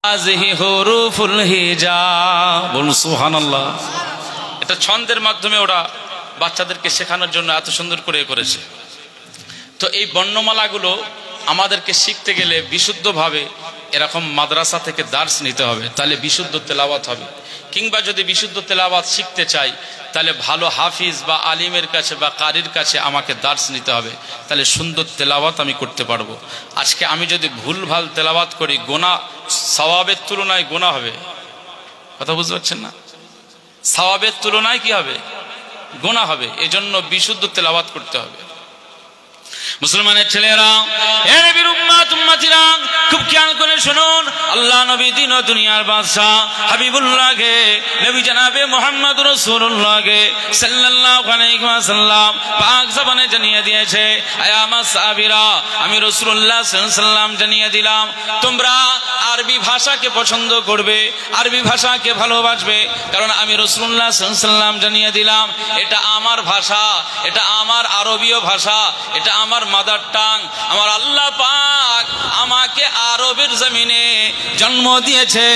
হাযিহি হুরুফুল হিজা, বলুন সুবহানাল্লাহ। এটা ছন্দের মাধ্যমে ওরা বাচ্চাদেরকে শেখানোর জন্য এত সুন্দর করে করেছে। তো এই বর্ণমালাগুলো আমাদেরকে শিখতে গেলে বিশুদ্ধভাবে এরকম মাদ্রাসা থেকে দার্স নিতে হবে, তাহলে বিশুদ্ধ তেলাওয়াত হবে। কিংবা যদি বিশুদ্ধ তেলাওয়াত শিখতে চাই তাহলে ভালো হাফিজ বা আলিমের কাছে বা কারির কাছে আমাকে দার্স নিতে হবে, তাহলে সুন্দর তেলাওয়াত আমি করতে পারবো। আজকে আমি যদি ভুলভাল তেলাওয়াত করি গোনা, সওয়াবের তুলনায় গোনা হবে। কথা বুঝতে পারছেন না? সওয়াবের তুলনায় কি হবে? গোনা হবে। এজন্য বিশুদ্ধ তেলাওয়াত করতে হবে। মুসলমানের ছেলেরা, এ নবীর উম্মত উম্মতিরা, খুব খেয়াল করে শুনুন। আল্লাহ নবী দিন ও দুনিয়ার বাদশা হাবিবুল্লাহকে, নবী জনাবে মুহাম্মদ রাসূলুল্লাহকে সাল্লাল্লাহু আলাইহি ওয়াসাল্লাম পাক জবানে জানিয়ে দিয়েছে, আয় আমার সাহাবীরা, আমি রাসূলুল্লাহ সাল্লাল্লাহু আলাইহি ওয়াসাল্লাম জানিয়ে দিলাম, তোমরা আরবি ভাষাকে পছন্দ করবে, আরবি ভাষাকে ভালোবাসবে। কারণ আমি রাসূলুল্লাহ সাল্লাল্লাহু আলাইহি ওয়াসাল্লাম জানিয়ে দিলাম, এটা আমার ভাষা, এটা আমার আরবীয় ভাষা, এটা আমার মাদার টাং। আমার আল্লাহ পাক আমাকে আরবের জমিনে জন্ম দিয়েছে,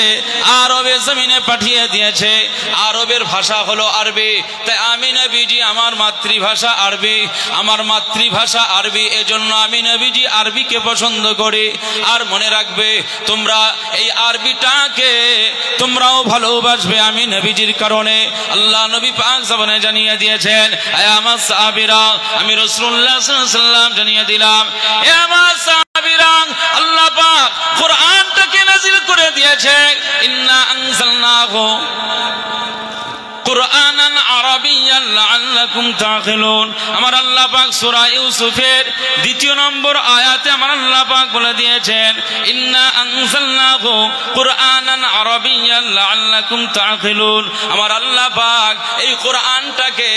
আরবের জমিনে পাঠিয়ে দিয়েছে। আরবের ভাষা হলো আরবি, তাই আমি নবীজি আমার মাতৃভাষা আরবি, আমার মাতৃভাষা আরবি, এজন্য আমি নবীজি আরবিকে পছন্দ করি। আর মনে রাখবে, তোমরা এই আরবিটাকে তোমরাও ভালোবাসবে আমি নবীজির কারণে। আল্লাহ নবী পাক জবানে জানিয়ে দিয়েছেন, আয় আমার সাহাবীরা, আমি রাসূলুল্লাহ সাল্লাল্লাহু আলাইহি ওয়াসাল্লাম জানিয়ে দিলাম, এ আমার সাহাবীরা, আল্লাহ পাক কোরআনটাকে নাযিল করে দিয়েছে, ইন্না আনজালনাহু কুরআনান আরাবিয়্যান লাআল্লাকুম তাআকিলুন। আমার আল্লাহ পাক সূরা ইউসুফের 2 নম্বর আয়াতে আমার আল্লাহ পাক বলে দিয়েছেন, ইন্না আনজালনাহু কুরআনান আরাবিয়্যান লাআল্লাকুম তাআকিলুন। আমার আল্লাহ পাক এই কোরআনটাকে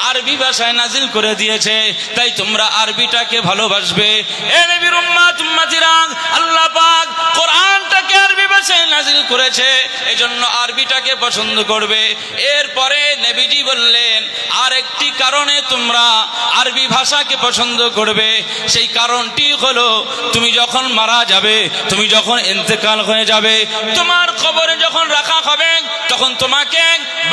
আরবি ভাষায় নাযিল করে দিয়েছে, তাই তোমরা আরবিটাকে ভালোবাসবে। এ নবীর উম্মত উম্মতিরা, আল্লাহ পাক কোরআনটাকে আরবি ভাষায় নাযিল করেছে, এজন্য আরবিটাকে পছন্দ করবে। এরপরে নবীজি বললেন, আরেকটি কারণে তোমরা আরবি ভাষাকে পছন্দ করবে, সেই কারণটি হলো তুমি যখন মারা যাবে, তুমি যখন ইন্তেকাল হয়ে যাবে, তোমার কবরে যখন রাখা হবে, তখন তোমাকে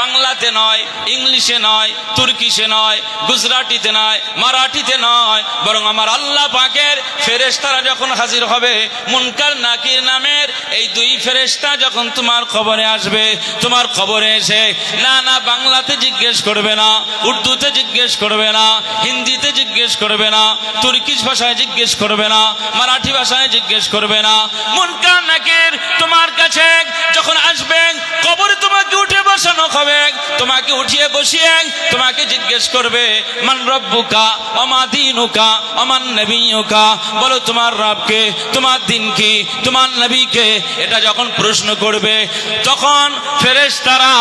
বাংলাতে নয়, ইংলিশে নয়, তুর্কিশে নয়, গুজরাটিতে নয়, মারাঠিতে নয়, বরং আমার আল্লাহ পাকের ফেরেশতারা যখন হাজির হবে, মুনকার নাকির নামের এই 2 ফেরেশতা যখন তোমার কবরে আসবে, তোমার কবরে এসে না না বাংলাতে জিজ্ঞেস করবে না, উর্দুতে জিজ্ঞেস করবে না, হিন্দিতে জিজ্ঞেস করবে না, তুর্কিশ ভাষায় জিজ্ঞেস করবে না, মারাঠি ভাষায় জিজ্ঞেস করবে না। মুনকার নাকির তোমার কাছে যখন আসবে, কবরে তোমাকে উঠে বসানো হবে, তোমাকে উঠিয়ে বসিয়ে তোমাকে জিজ্ঞেস করবে, মান রব্বুকা ওয়া মা দীনুকা ওয়া মান নবিয়ুকা, বলো তোমার রবকে, তোমার দিন কি, তোমার নবীকে। এটা যখন প্রশ্ন করবে, তখন ফেরেশতারা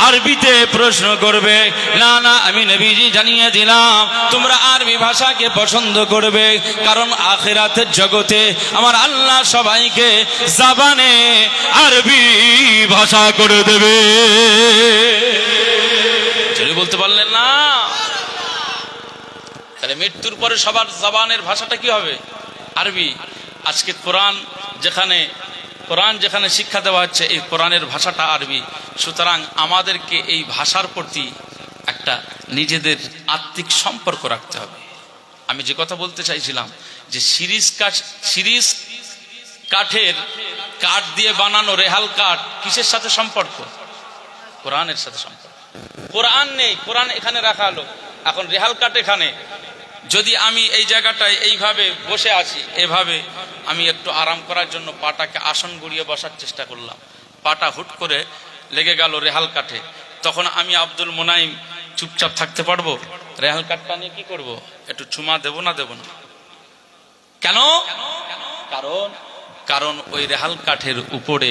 আরবিতে প্রশ্ন করবে, না না আমি নবীজি জানিয়ে দিলাম, তোমরা আরবি ভাষাকে পছন্দ করবে, কারণ আখিরাতের জগতে আমার আল্লাহ সবাইকে জাবানে আরবি ভাষা করে দেবে। যদি বলতে পারলেন না, তাহলে মৃত্যুর পরে সবার জবানের ভাষাটা কি হবে? আরবি। আজকে কোরআন যেখানে শিক্ষা দেওয়া হচ্ছে, এই কোরআনের ভাষাটা আরবি। সুতরাং আমাদেরকে এই ভাষার প্রতি একটা নিজেদের আত্মিক সম্পর্ক রাখতে হবে। আমি যে কথা বলতে চাইছিলাম, যে সিরিজ কাঠের কাঠ দিয়ে বানানো রেহাল কাঠ কিসের সাথে সম্পর্ক? কোরআনের সাথে সম্পর্ক। কোরআন নেই, কোরআন এখানে রাখা হলো, এখন রেহাল কাঠ এখানে। যদি আমি এই জায়গাটায় এইভাবে বসে আছি, এভাবে আমি একটু আরাম করার জন্য পাটাকে আসন গুড়িয়ে বসার চেষ্টা করলাম, পাটা হুট করে লেগে গেল রেহাল কাঠে, তখন আমি আব্দুল মুনাইম চুপচাপ থাকতে পারবো? রেহাল কাঠটা নিয়ে কি করব? একটু চুমা দেব না দেব না? কেন? কারণ ওই রেহাল কাঠের উপরে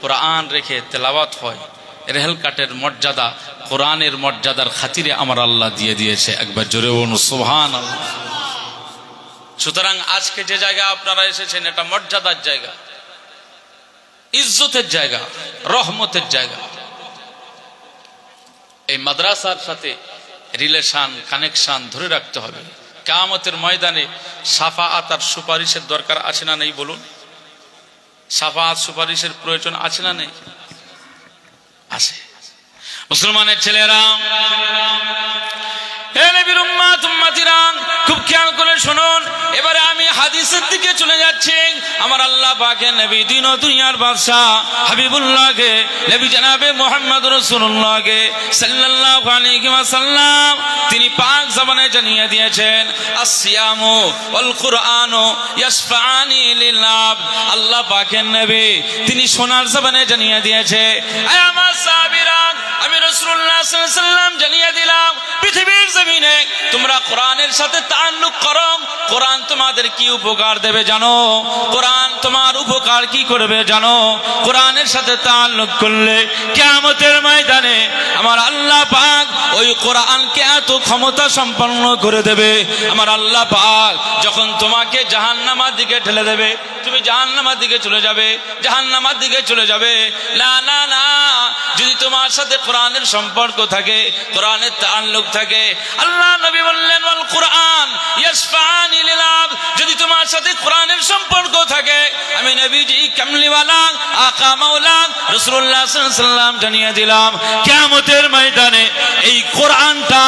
কোরআন রেখে তেলাওয়াত হয়। রেহাল কাঠের মর্যাদা কোরআনের মর্যাদার খাতিরে আমার আল্লাহ দিয়ে দিয়েছে। একবার জোরে বলুন সুবহানাল্লাহ। সুতরাং আজকে যে জায়গা আপনারা এসেছেন, এটা মর্যাদার জায়গা, ইজ্জতের জায়গা, রহমতের জায়গা। এই মাদ্রাসার সাথে রিলেশন, কানেকশন ধরে রাখতে হবে। কিয়ামতের ময়দানে শাফাআত আর সুপারিশের দরকার আছে না নেই বলুন? শাফাআত সুপারিশের প্রয়োজন আছে না নেই? আছে। মুসলমানের ছেলেরা, হে নবীর উম্মত উম্মতিরা, খুব খেয়াল করে শুনুন। এবারে আমি হাদিসের দিকে চলে যাচ্ছি। আমার আল্লাহ পাকের নবী, দিন ও দুনিয়ার বাদশা হাবিবুল্লাহকে, নবী জনাবে মুহাম্মদ রাসূলুল্লাহকে সাল্লাল্লাহু আলাইহি ওয়াসাল্লাম তিনি পাক জবানে জানিয়ে দিয়েছেন, আসসিয়ামু ওয়াল কুরআনু ইয়াশফাআনি লিল আবদ। আল্লাহ পাকের নবী তিনি সোনার জবানে জানিয়ে দিয়েছে, হে আমার সাহাবীরা, আমি রাসূলুল্লাহ সাল্লাল্লাহু আলাইহি ওয়াসাল্লাম জানিয়ে দিলাম, পৃথিবীর জমিনে তোমরা কোরআনের সাথে তাআল্লুক করো। কোরআন তোমাদের কি উপকার দেবে জানো? কোরআন তোমার উপকার কি করবে জানো? কোরআনের সাথে তাআল্লুক করলে কিয়ামতের ময়দানে আমার আল্লাহ পাক ওই কোরআনকে এত ক্ষমতা সম্পন্ন করে দেবে, আমার আল্লাহ পাক যখন তোমাকে জাহান্নামের দিকে ঠেলে দেবে, তুমি জাহান্নামের দিকে চলে যাবে, জাহান্নামের দিকে চলে যাবে। না না না, যদি তোমার সাথে কোরআনের সম্পর্ক থাকে, কোরআনের তাআল্লুক থাকে, আল্লাহ নবী বললেন ওয়াল কুরআন ইয়াশফাআনি লিল আবদ, যদি তোমার সাথে কোরআনের সম্পর্ক থাকে, আমি নবীজি কামলিওয়ালা আকা মাওলা রাসূলুল্লাহ সাল্লাল্লাহু আলাইহি ওয়াসাল্লাম জানিয়ে দিলাম, কিয়ামতের ময়দানে এই কোরআনটা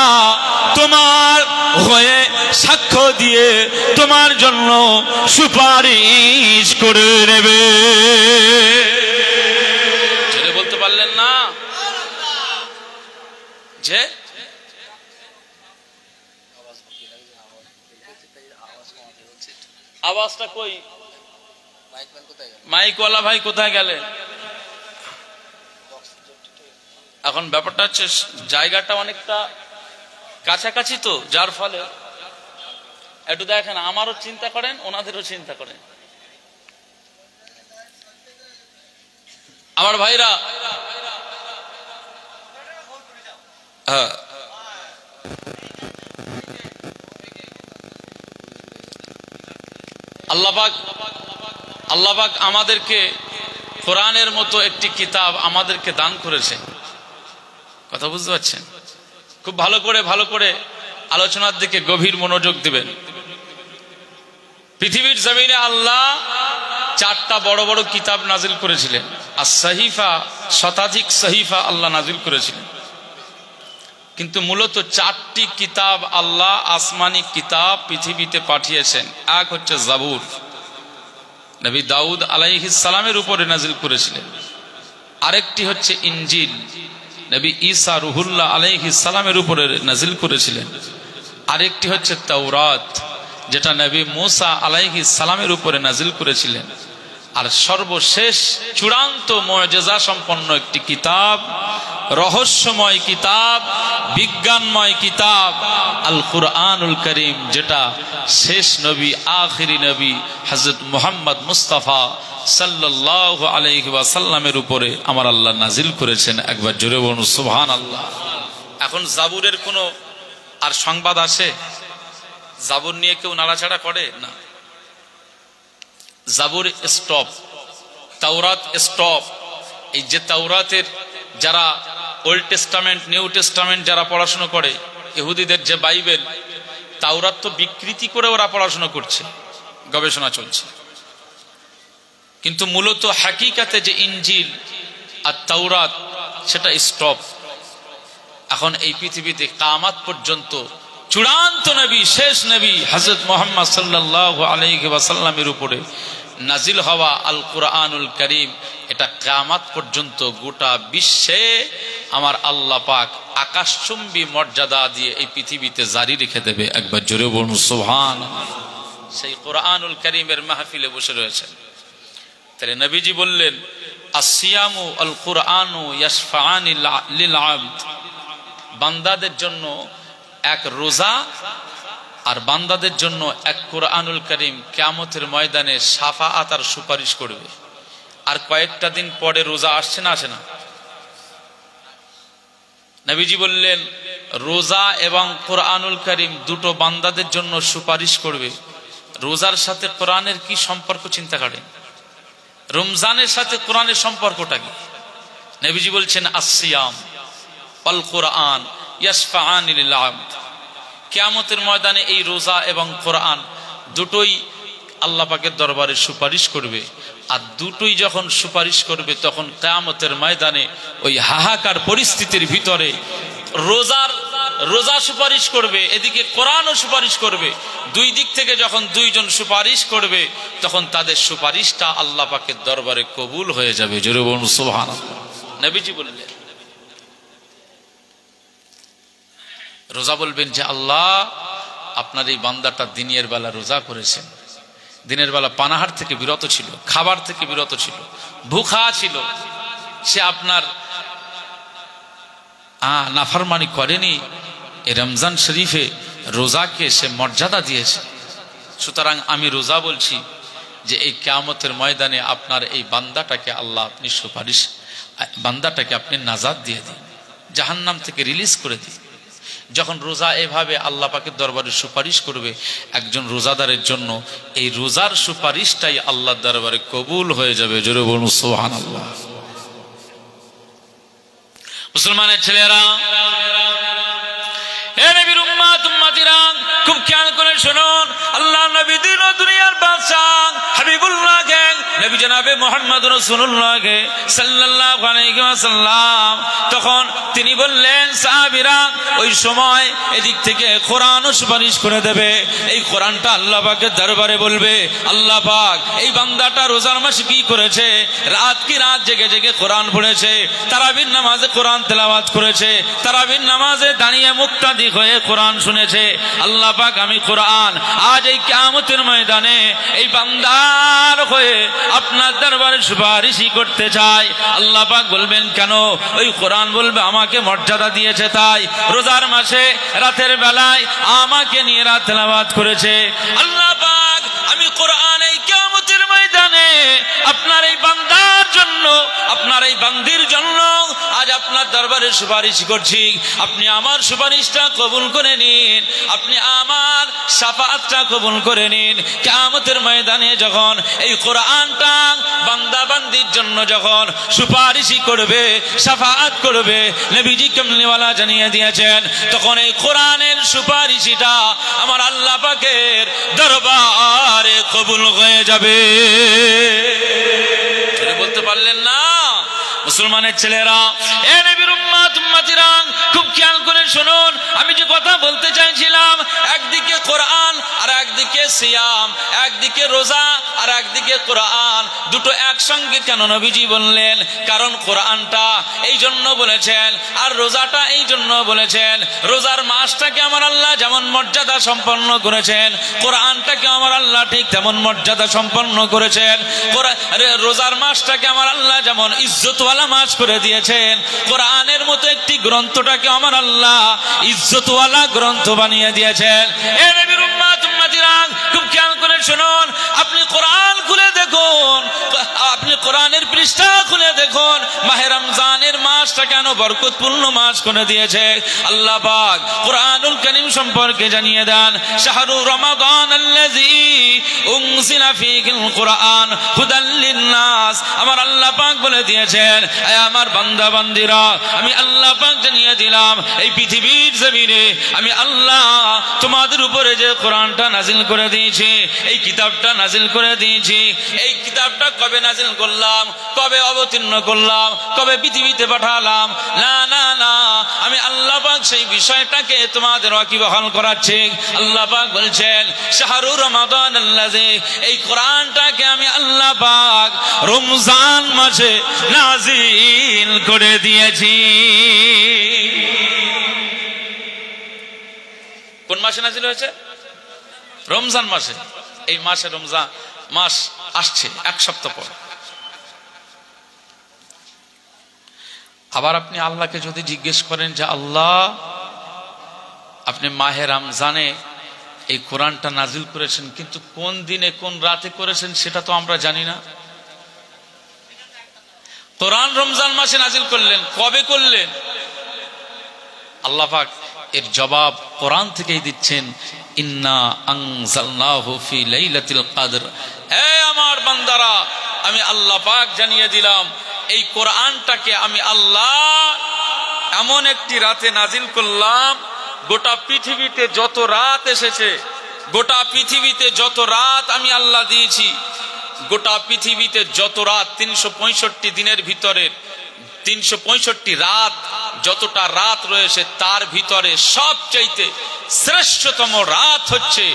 তোমার হয়ে সাক্ষ্য দিয়ে তোমার জন্য সুপারিশ করে নেবে। জোরে বলতে পারলেন না যে আওয়াজটা কই? মাইকওয়ালা ভাই কোথায় গেলেন? এখন ব্যাপারটা হচ্ছে জায়গাটা অনেকটা কাছাকাছি তো, যার ফলে একটু দেখেন, আমারও চিন্তা করেন, ওনাদেরও চিন্তা করেন। আমার ভাইরা, হ্যাঁ, আল্লাহ পাক আমাদেরকে কোরআনের মতো একটি কিতাব আমাদেরকে দান করেছে। কথা বুঝতে পারছেন? খুব ভালো করে আলোচনার দিকে গভীর মনোযোগ দিবেন। পৃথিবীর জমিনে আল্লাহ 4টা বড় বড় কিতাব নাজিল করেছিলেন। আর সহিফা, শতাধিক সহিফা আল্লাহ নাজিল করেছিলেন। কিন্তু মূলত 4টি কিতাব আল্লাহ আসমানি কিতাব পৃথিবীতে পাঠিয়েছেন। এক হচ্ছে জাবুর, নবী দাউদ আলাইহিস সালামের উপরে নাজিল করেছিলেন। আরেকটি হচ্ছে ইনজিল, নবী ঈসা রুহুল্লাহ আলাইহিস সালামের উপরে নাজিল করেছিলেন। আরেকটি হচ্ছে তাওরাত, যেটা নবী মুসা আলাইহিস সালামের উপরে নাজিল করেছিলেন। আর সর্বশেষ চূড়ান্ত মুআজিজা সম্পন্ন একটি কিতাব, রহস্যময় কিতাব, বিজ্ঞানময় কিতাব আল কুরআনুল কারীম, যেটা শেষ নবী, আখিরি নবী হযরত মুহাম্মদ মুস্তাফা সাল্লাল্লাহু আলাইহি ওয়াসাল্লামের উপরে আমার আল্লাহ নাজিল করেছেন। একবার জোরে বলুন সুবহানাল্লাহ। এখন জাবুরের কোনো আর সংবাদ আসে? জাবুর নিয়ে কেউ নাড়াচাড়া করে না। জাবুর স্টপ, তাওরাত স্টপ। এই যে তাওরাতের যারা ওল্ড টেস্টামেন্ট, নিউ টেস্টামেন্ট যারা পড়াশোনা করে, ইহুদিদের যে বাইবেল, তাওরাত তো বিকৃতি করে ওরা পড়াশোনা করছে, গবেষণা চলছে। কিন্তু মূলত হাকিকাতে যে ইনজিল আর তাওরাত, সেটা স্টপ। এখন এই পৃথিবীতে কিয়ামত পর্যন্ত চূড়ান্ত নবী, শেষ নবী হযরত মুহাম্মদ সাল্লাল্লাহু আলাইহি ওয়াসাল্লামের উপরে নাজিল হওয়া আল কুরআনুল কারীম, এটা কিয়ামত পর্যন্ত গোটা বিশ্বে আমার আল্লাহ পাক আকাশচুম্বী মর্যাদা দিয়ে এই পৃথিবীতে জারি রেখে দেবে। একবার জোরে বলুন সুবহানাল্লাহ। সেই কুরআনুল কারীমের মাহফিলে বসে রয়েছেন। তাহলে নবীজি বললেন, আসসিয়ামু আল কুরআনু ইয়াশফাআনি লিল আবদ, বান্দাদের জন্য এক রোজা আর বান্দাদের জন্য এক কুরআনুল কারীম কিয়ামতের ময়দানে শাফাআত আর সুপারিশ করবে। আর কয়েকটা দিন পরে রোজা আসছে না, আসে না? নবীজি বললেন, রোজা এবং কুরআনুল কারীম দুটো বান্দাদের জন্য সুপারিশ করবে। রোজার সাথে কোরআনের কি সম্পর্ক চিন্তা করেন? রমজানের সাথে কোরআনের সম্পর্কটা কি? নবীজি বলছেন, আসসিয়াম ওয়াল কুরআন ইয়াশফাআনি লিল আবদ। কিয়ামতের ময়দানে এই রোজা এবং কোরআন দুটোই আল্লাহ পাকের দরবারে সুপারিশ করবে। আর দুটোই যখন সুপারিশ করবে তখন কিয়ামতের ময়দানে ওই হাহাকার পরিস্থিতির ভিতরে রোজা সুপারিশ করবে, এদিকে কোরআনও সুপারিশ করবে। দুই দিক থেকে যখন দুইজন সুপারিশ করবে তখন তাদের সুপারিশটা আল্লাহ পাকের দরবারে কবুল হয়ে যাবে। জোরে বলুন সুবহানাল্লাহ। নবীজি বললেন, রোজা বলবেন যে আল্লাহ আপনার এই বান্দাটা দিনের বেলা রোজা করেছেন, দিনের বেলা পানাহার থেকে বিরত ছিল, খাবার থেকে বিরত ছিল, ভুখা ছিল, সে আপনার নাফরমানি করেনি, এই রমজান শরীফে রোজাকে সে মর্যাদা দিয়েছে। সুতরাং আমি রোজা বলছি যে এই কিয়ামতের ময়দানে আপনার এই বান্দাটাকে আল্লাহ আপনি সুপারিশ, বান্দাটাকে আপনি নাজাত দিয়ে দিন, জাহান্নাম থেকে রিলিজ করে দিন। যখন রোজা এভাবে আল্লাহ পাকের দরবারে সুপারিশ করবে একজন রোজাদারের জন্য, এই রোজার সুপারিশটাই আল্লাহর দরবারে কবুল হয়ে যাবে। জোরে বলুন সুবহানাল্লাহ। মুসলমানের ছেলেরা, এ নবীর উম্মত উম্মতিরা, খুব খেয়াল করে শুনুন, আল্লাহ নবী দিন ও দুনিয়ার বাদশা হাবিবুল্লাহকে, নবী জনাবে মুহাম্মদ রাসূলুল্লাহকে সাল্লাল্লাহু আলাইহি ওয়াসাল্লাম, তখন তিনি বললেন সাহাবীরা ওই সময় এদিক থেকে কোরআনও সুপারিশ করে দেবে। এই কোরআনটা আল্লাহ পাকের দরবারে বলবে, আল্লাহ পাক এই বান্দাটা রোজার মাসে কি করেছে, রাত কি রাত জেগে জেগে কোরআন পড়েছে, তারাবির নামাজে কোরআন তেলাওয়াত করেছে, তারাবির নামাজে দাঁড়িয়ে মুক্তাদি হয়ে কোরআন শুনেছে। আল্লাহ পাক আমি কোরআন আজ এই কিয়ামতের ময়দানে এই বান্দার হয়ে আপনার দরবারে সুপারিশই করতে চাই। আল্লাহ পাক বলবেন কেন? ওই কোরআন বলবে আমাকে মর্যাদা দিয়েছে, তাই রোজার মাসে রাতের বেলায় আমাকে নিয়ে রাত তেলাওয়াত করেছে। আল্লাহ পাক আমি কোরআন এই কিয়ামতের ময়দানে আপনার এই বান্দার জন্য, আপনার এই বান্দির জন্য আজ আপনার দরবারে সুপারিশ করছি, আপনি আমার সুপারিশটা কবুল করে নিন, আপনি আমার শাফাআতটা কবুল করে নিন। কিয়ামতের ময়দানে যখন এই কোরআনটা বান্দা বান্দির জন্য যখন সুপারিশই করবে, শাফাআত করবে, নবীজি কামলিওয়ালা জানিয়ে দিয়েছেন, তখন এই কোরআনের সুপারিশটা আমার আল্লাহ পাকের দরবারে কবুল হয়ে যাবে। বলতে পারলেন না মুসলমানের ছেলেরা, এ নবীর উম্মত উম্মতিরা, খুব খেয়াল করে শুনুন, আমি যে কথা বলতে চাইছিলাম, একদিকে কোরআন আর একদিকে সিয়াম, একদিকে রোজা আর একদিকে কোরআন, দুটো একসঙ্গে কেন নবীজি বললেন? কারণ কোরআনটা এই জন্য বলেছেন আর রোজাটা এই জন্য বলেছেন। রোজার মাসটাকে আমার আল্লাহ যেমন মর্যাদা সম্পন্ন করেছেন, কোরআনটাকে আমার আল্লাহ ঠিক তেমন মর্যাদা সম্পন্ন করেছেন। রোজার মাসটাকে আমার আল্লাহ যেমন ইজ্জতওয়ালা মাস করে দিয়েছেন, কোরআনের মতো একটি গ্রন্থটাকে আমার আল্লাহ ইজ্জতওয়ালা গ্রন্থ বানিয়ে দিয়েছেন। এ নবীর উম্মত উম্মতিরা, খুব খেয়াল করে শুনুন, আপনি কোরআন খুলে দেখুন, আপনি কোরআনের পৃষ্ঠা খুলে দেখুন, মাহে রমজানের মাসটা কেন বরকতপূর্ণ মাস করে দিয়েছে। আল্লাহ পাক কোরআনুল কারীম সম্পর্কে জানিয়ে দেন, শাহরু রমাদান আল্লাযী উনজিলা ফীহিল কোরআন হুদাল লিন-নাস। আমার আল্লাহ পাক বলে দিয়েছেন, হে আমার বান্দা বান্দিরা, আমি আল্লাহ পাক জানিয়ে দিলাম এই পৃথিবীর জমিনে আমি আল্লাহ তোমাদের উপরে যে কোরআনটা নাজিল করে দিয়েছি, এই কিতাবটা নাজিল করে দিয়েছি, এই কিতাবটা কবে নাজিল করলাম, কবে অবতীর্ণ করলাম, কবে পৃথিবীতে পাঠালাম? না না না, আমি আল্লাহ পাক সেই বিষয়টাকে তোমাদের ওয়াকিবহাল করাচ্ছি। আল্লাহ পাক বলছেন, শাহরু রমাদান আল্লাযী, এই কোরআনটাকে আমি আল্লাহ পাক রমজান মাসে নাজিল করে দিয়েছি। কোন মাসে নাজিল হয়েছে? রমজান মাসে। এই মাসে রমজান মাস আসছে এক সপ্তাহ পর। আবার আপনি আল্লাহকে যদি জিজ্ঞেস করেন যে আল্লাহ আপনি মাহে রমজানে এই কোরআনটা নাজিল করেছেন, কিন্তু কোন দিনে কোন রাতে করেছেন সেটা তো আমরা জানি না। কোরআন রমজান মাসে নাজিল করলেন, কবে করলেন? আল্লাহ পাক এর জবাব কোরআন থেকেই দিচ্ছেন, ইন্না আনজালনাহু ফি লাইলাতুল কদর। হে আমার বান্দারা, আমি আল্লাহ পাক জানিয়ে দিলাম এই কোরআনটাকে আমি আল্লাহ এমন একটি রাতে নাজিল করলাম, গোটা পৃথিবীতে যত রাত এসেছে, গোটা পৃথিবীতে যত রাত আমি আল্লাহ দিয়েছি, গোটা পৃথিবীতে যত রাত 365 দিনের ভিতরে 365 রাত যতটা রাত রয়েছে তার ভিতরে সবচাইতে শ্রেষ্ঠতম রাত হচ্ছে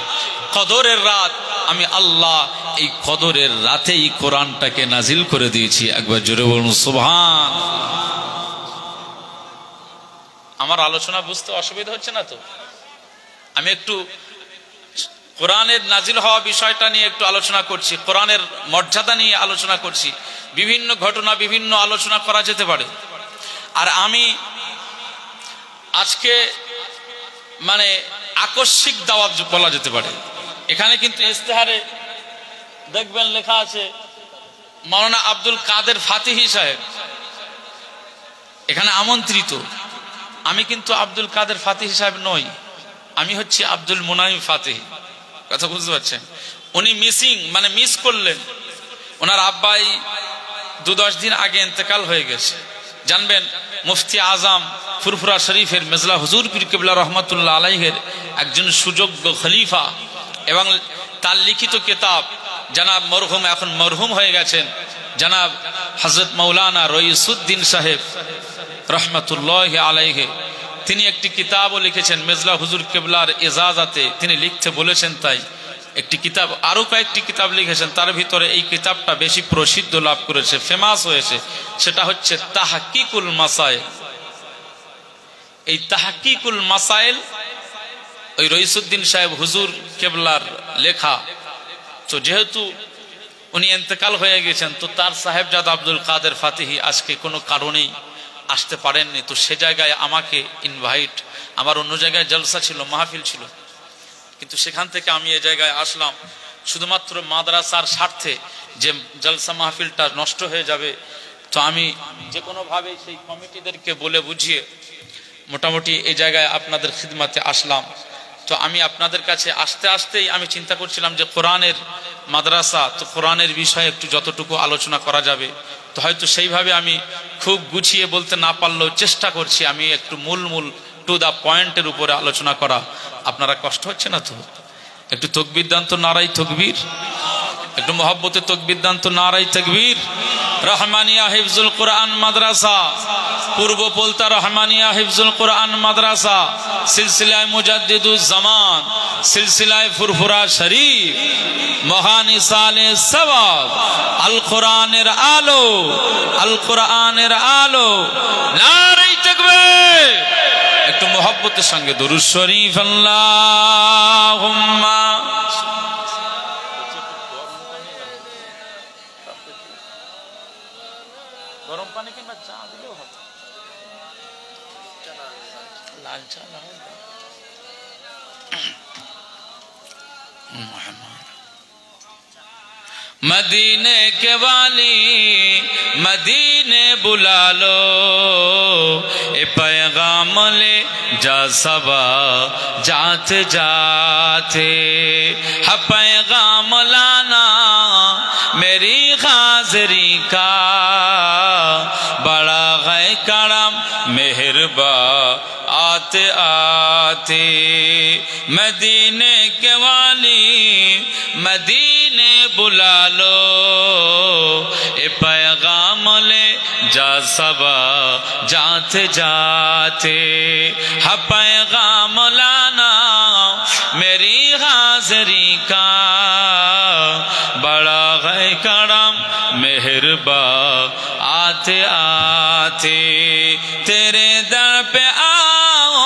কদরের রাত। আমি আল্লাহ এই কদরের রাতেই কোরআনটাকে নাজিল করে দিয়েছি। একবার জোরে বলুন সুবহান। আমার আলোচনা বুঝতে অসুবিধা হচ্ছে না তো? আমি একটু কোরআনের নাজিল হওয়া বিষয়টা নিয়ে একটু আলোচনা করছি, কোরআনের মর্যাদা নিয়ে আলোচনা করছি। বিভিন্ন ঘটনা বিভিন্ন আলোচনা করা যেতে পারে। আর আমি আজকে মানে আকস্মিক দাওয়াত বলা যেতে পারে। এখানে কিন্তু ইস্তেহারে দেখবেন লেখা আছে মাওলানা আব্দুল কাদের ফাতিহি সাহেব এখানে আমন্ত্রিত। আমি কিন্তু আব্দুল কাদের ফাতিহি সাহেব নই, আমি হচ্ছি আব্দুল মুনাইম ফাতিহি। কথা বুঝতে পারছেন? উনি মিসিং মানে মিস করলেন। ওনার আব্বাই 2-10 দিন আগে ইন্তেকাল হয়ে গেছে। জানবেন মুফতি আজম ফুরফুরা শরীফের মেজলা হুজুর পীর কিবলা রহমাতুল্লাহ আলাইহের একজন সুযোগ্য খলিফা এবং তার লিখিত কিতাব জনাব মরহুম, এখন মরহুম হয়ে গেছেন, জনাব হযরত মাওলানা রইসুদ্দিন সাহেব রহমাতুল্লাহ আলাইহে, তিনি একটি কিতাবও লিখেছেন মেজলা হুজুর কিবলার ইজাজাতে। তিনি লিখতে বলেছেন তাই একটি কিতাব, আরো কয়েকটি কিতাব লিখেছেন। তার ভিতরে এই কিতাবটা বেশি প্রসিদ্ধ লাভ করেছে, ফেমাস হয়েছে। সেটা হচ্ছে তাহকিকুল মাসাইল। এই তাহকিকুল মাসাইল ওই রইসুদ্দিন সাহেব হুজুর কেবলার লেখা। তো যেহেতু উনি ইন্তেকাল হয়ে গেছেন, তো তার সাহেবজাদা আব্দুল কাদের ফাতিহি আজকে কোনো কারণেই আসতে পারেননি। তো সে জায়গায় আমাকে ইনভাইট, আমার অন্য জায়গায় জলসা ছিল, মাহফিল ছিল, কিন্তু সেখান থেকে আমি এই জায়গায় আসলাম শুধুমাত্র মাদ্রাসার স্বার্থে। যে জলসা মাহফিলটা নষ্ট হয়ে যাবে, তো আমি যে কোনোভাবে সেই কমিটিদেরকে বলে বুঝিয়ে মোটামুটি এই জায়গায় আপনাদের খিদমাতে আসলাম। তো আমি আপনাদের কাছে আসতে আসতেই আমি চিন্তা করছিলাম যে কোরআনের মাদ্রাসা, তো কোরআনের বিষয়ে একটু যতটুকু আলোচনা করা যাবে, তো হয়তো সেইভাবে আমি খুব গুছিয়ে বলতে না পারলেও চেষ্টা করছি আমি একটু মূল টু দা পয়েন্টের উপরে আলোচনা করা। আপনারা কষ্ট হচ্ছে না তো? একটু তকবীর দান তো, নারাই তকবীর। একটু মহব্বতে তকবীর দান তো, নারাই তকবীর। রহমানিয়া হিফজুল কোরআন মাদ্রাসা, পূর্ব পোলতা রহমানিয়া হিফজুল কোরআন মাদ্রাসা, সিলসিলায় মুজাদ্দিদুজ জামান, সিলসিলায় ফুরফুরা শরীফ, মহান ইসালে সওয়াব, আল কোরআনের আলো, আল কোরআনের আলো, নারাই তাকবীর। একটু মহব্বতের সঙ্গে দুরূদ শরীফ আল্লাহুম্মা। গরম পানি কিংবা চা দিলেও হবে, লাল চা না হয়। मदीने के वाली मदीने बुला लो, ए पैगाम ले जा सबा जाते जाते, हा पैगाम लाना मेरी हाज़री का, बड़ा है करम मेहरबा आते आते। मदीने के वाली मदीने बुला लो, ए पैगाम ले जा सबा जाते जाते, हा पैगाम लाना मेरी हाज़री का, बड़ा है करम मेहरबा आते आते। तेरे दर पे आओ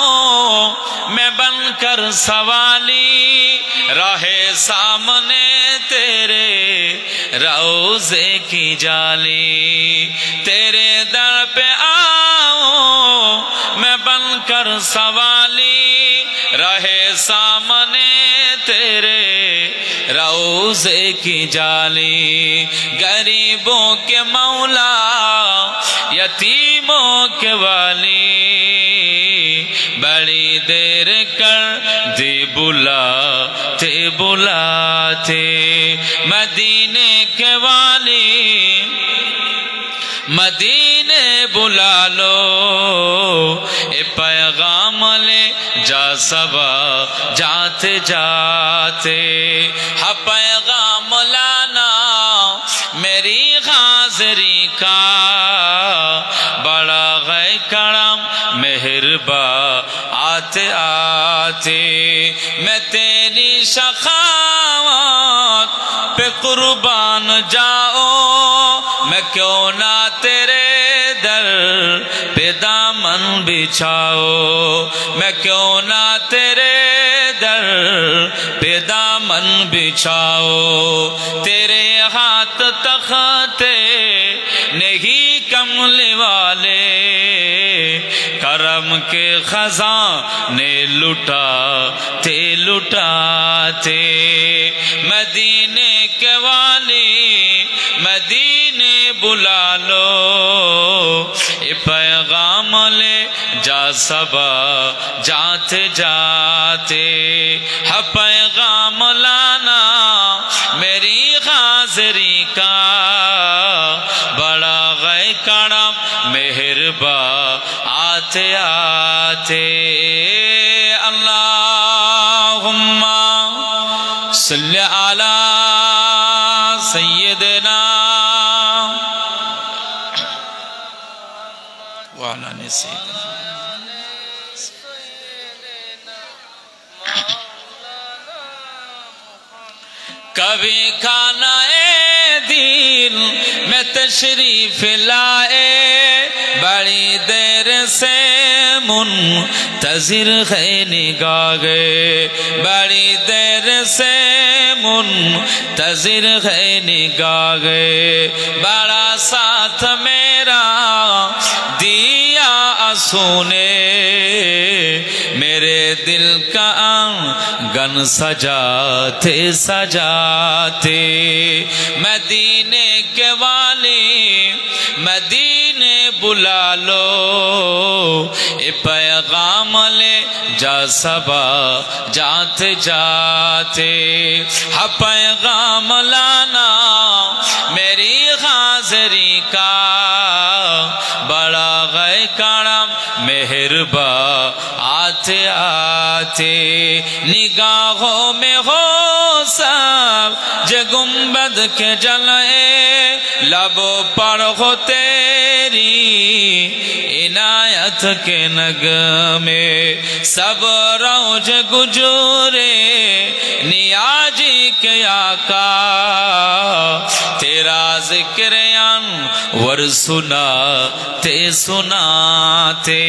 मैं बनकर सवाली, रहे सामने तेरे रोज़े की जाली। तेरे दर पे आओ मैं बनकर सवाली, रहे सामने तेरे रोज़े की जाली। गरीबों के मौला यतीमों के वाली, बड़ी देर कर दे बुलाते बुलाते। मदीने के वाली मदीने बुला लो, ए पैगाम ले जा सबा जाते जाते, हा पैगाम लाना مہربا آتے آتے میں تیری شخاوت پہ قربان جاؤ میں کیوں نہ تیرے در پہ دامن بچھاؤ میں کیوں نہ تیرے در پہ دامن بچھاؤ تیرے ہاتھ تختے نہیں کملی والے کرم کے خزاں نے لٹاتے لٹاتے مدینے کے والی مدینے بلا لو اے پیغام لے جا صبا جاتے جاتے ہے پیغام لانا میری حاضری کا بڑا غے کرم مہربا آتے آتے اللہم صلی علی سیدنا وعلی آل سیدنا کبھی کھانا دل میں تشریف لائے بڑی دیر سے منتظر ہے نگاہ بڑی دیر سے منتظر ہے نگاہ بڑا ساتھ میرا دیا سونے میرے دل کا آنگن سجاتے سجاتے مدینے کے والی مدینے بلا لو اے پیغام لے جا صبا جاتے جاتے ہے پیغام لانا میری حاضری کا بڑا غے کرم مہربا آتے آتے نگاہوں میں ہو سب جو گنبد کے جلے لبوں پر ہو تیری عنایت کے نغمے سب روز گجرے نیازی کے آقا تیرا ذکر انور سناتے سناتے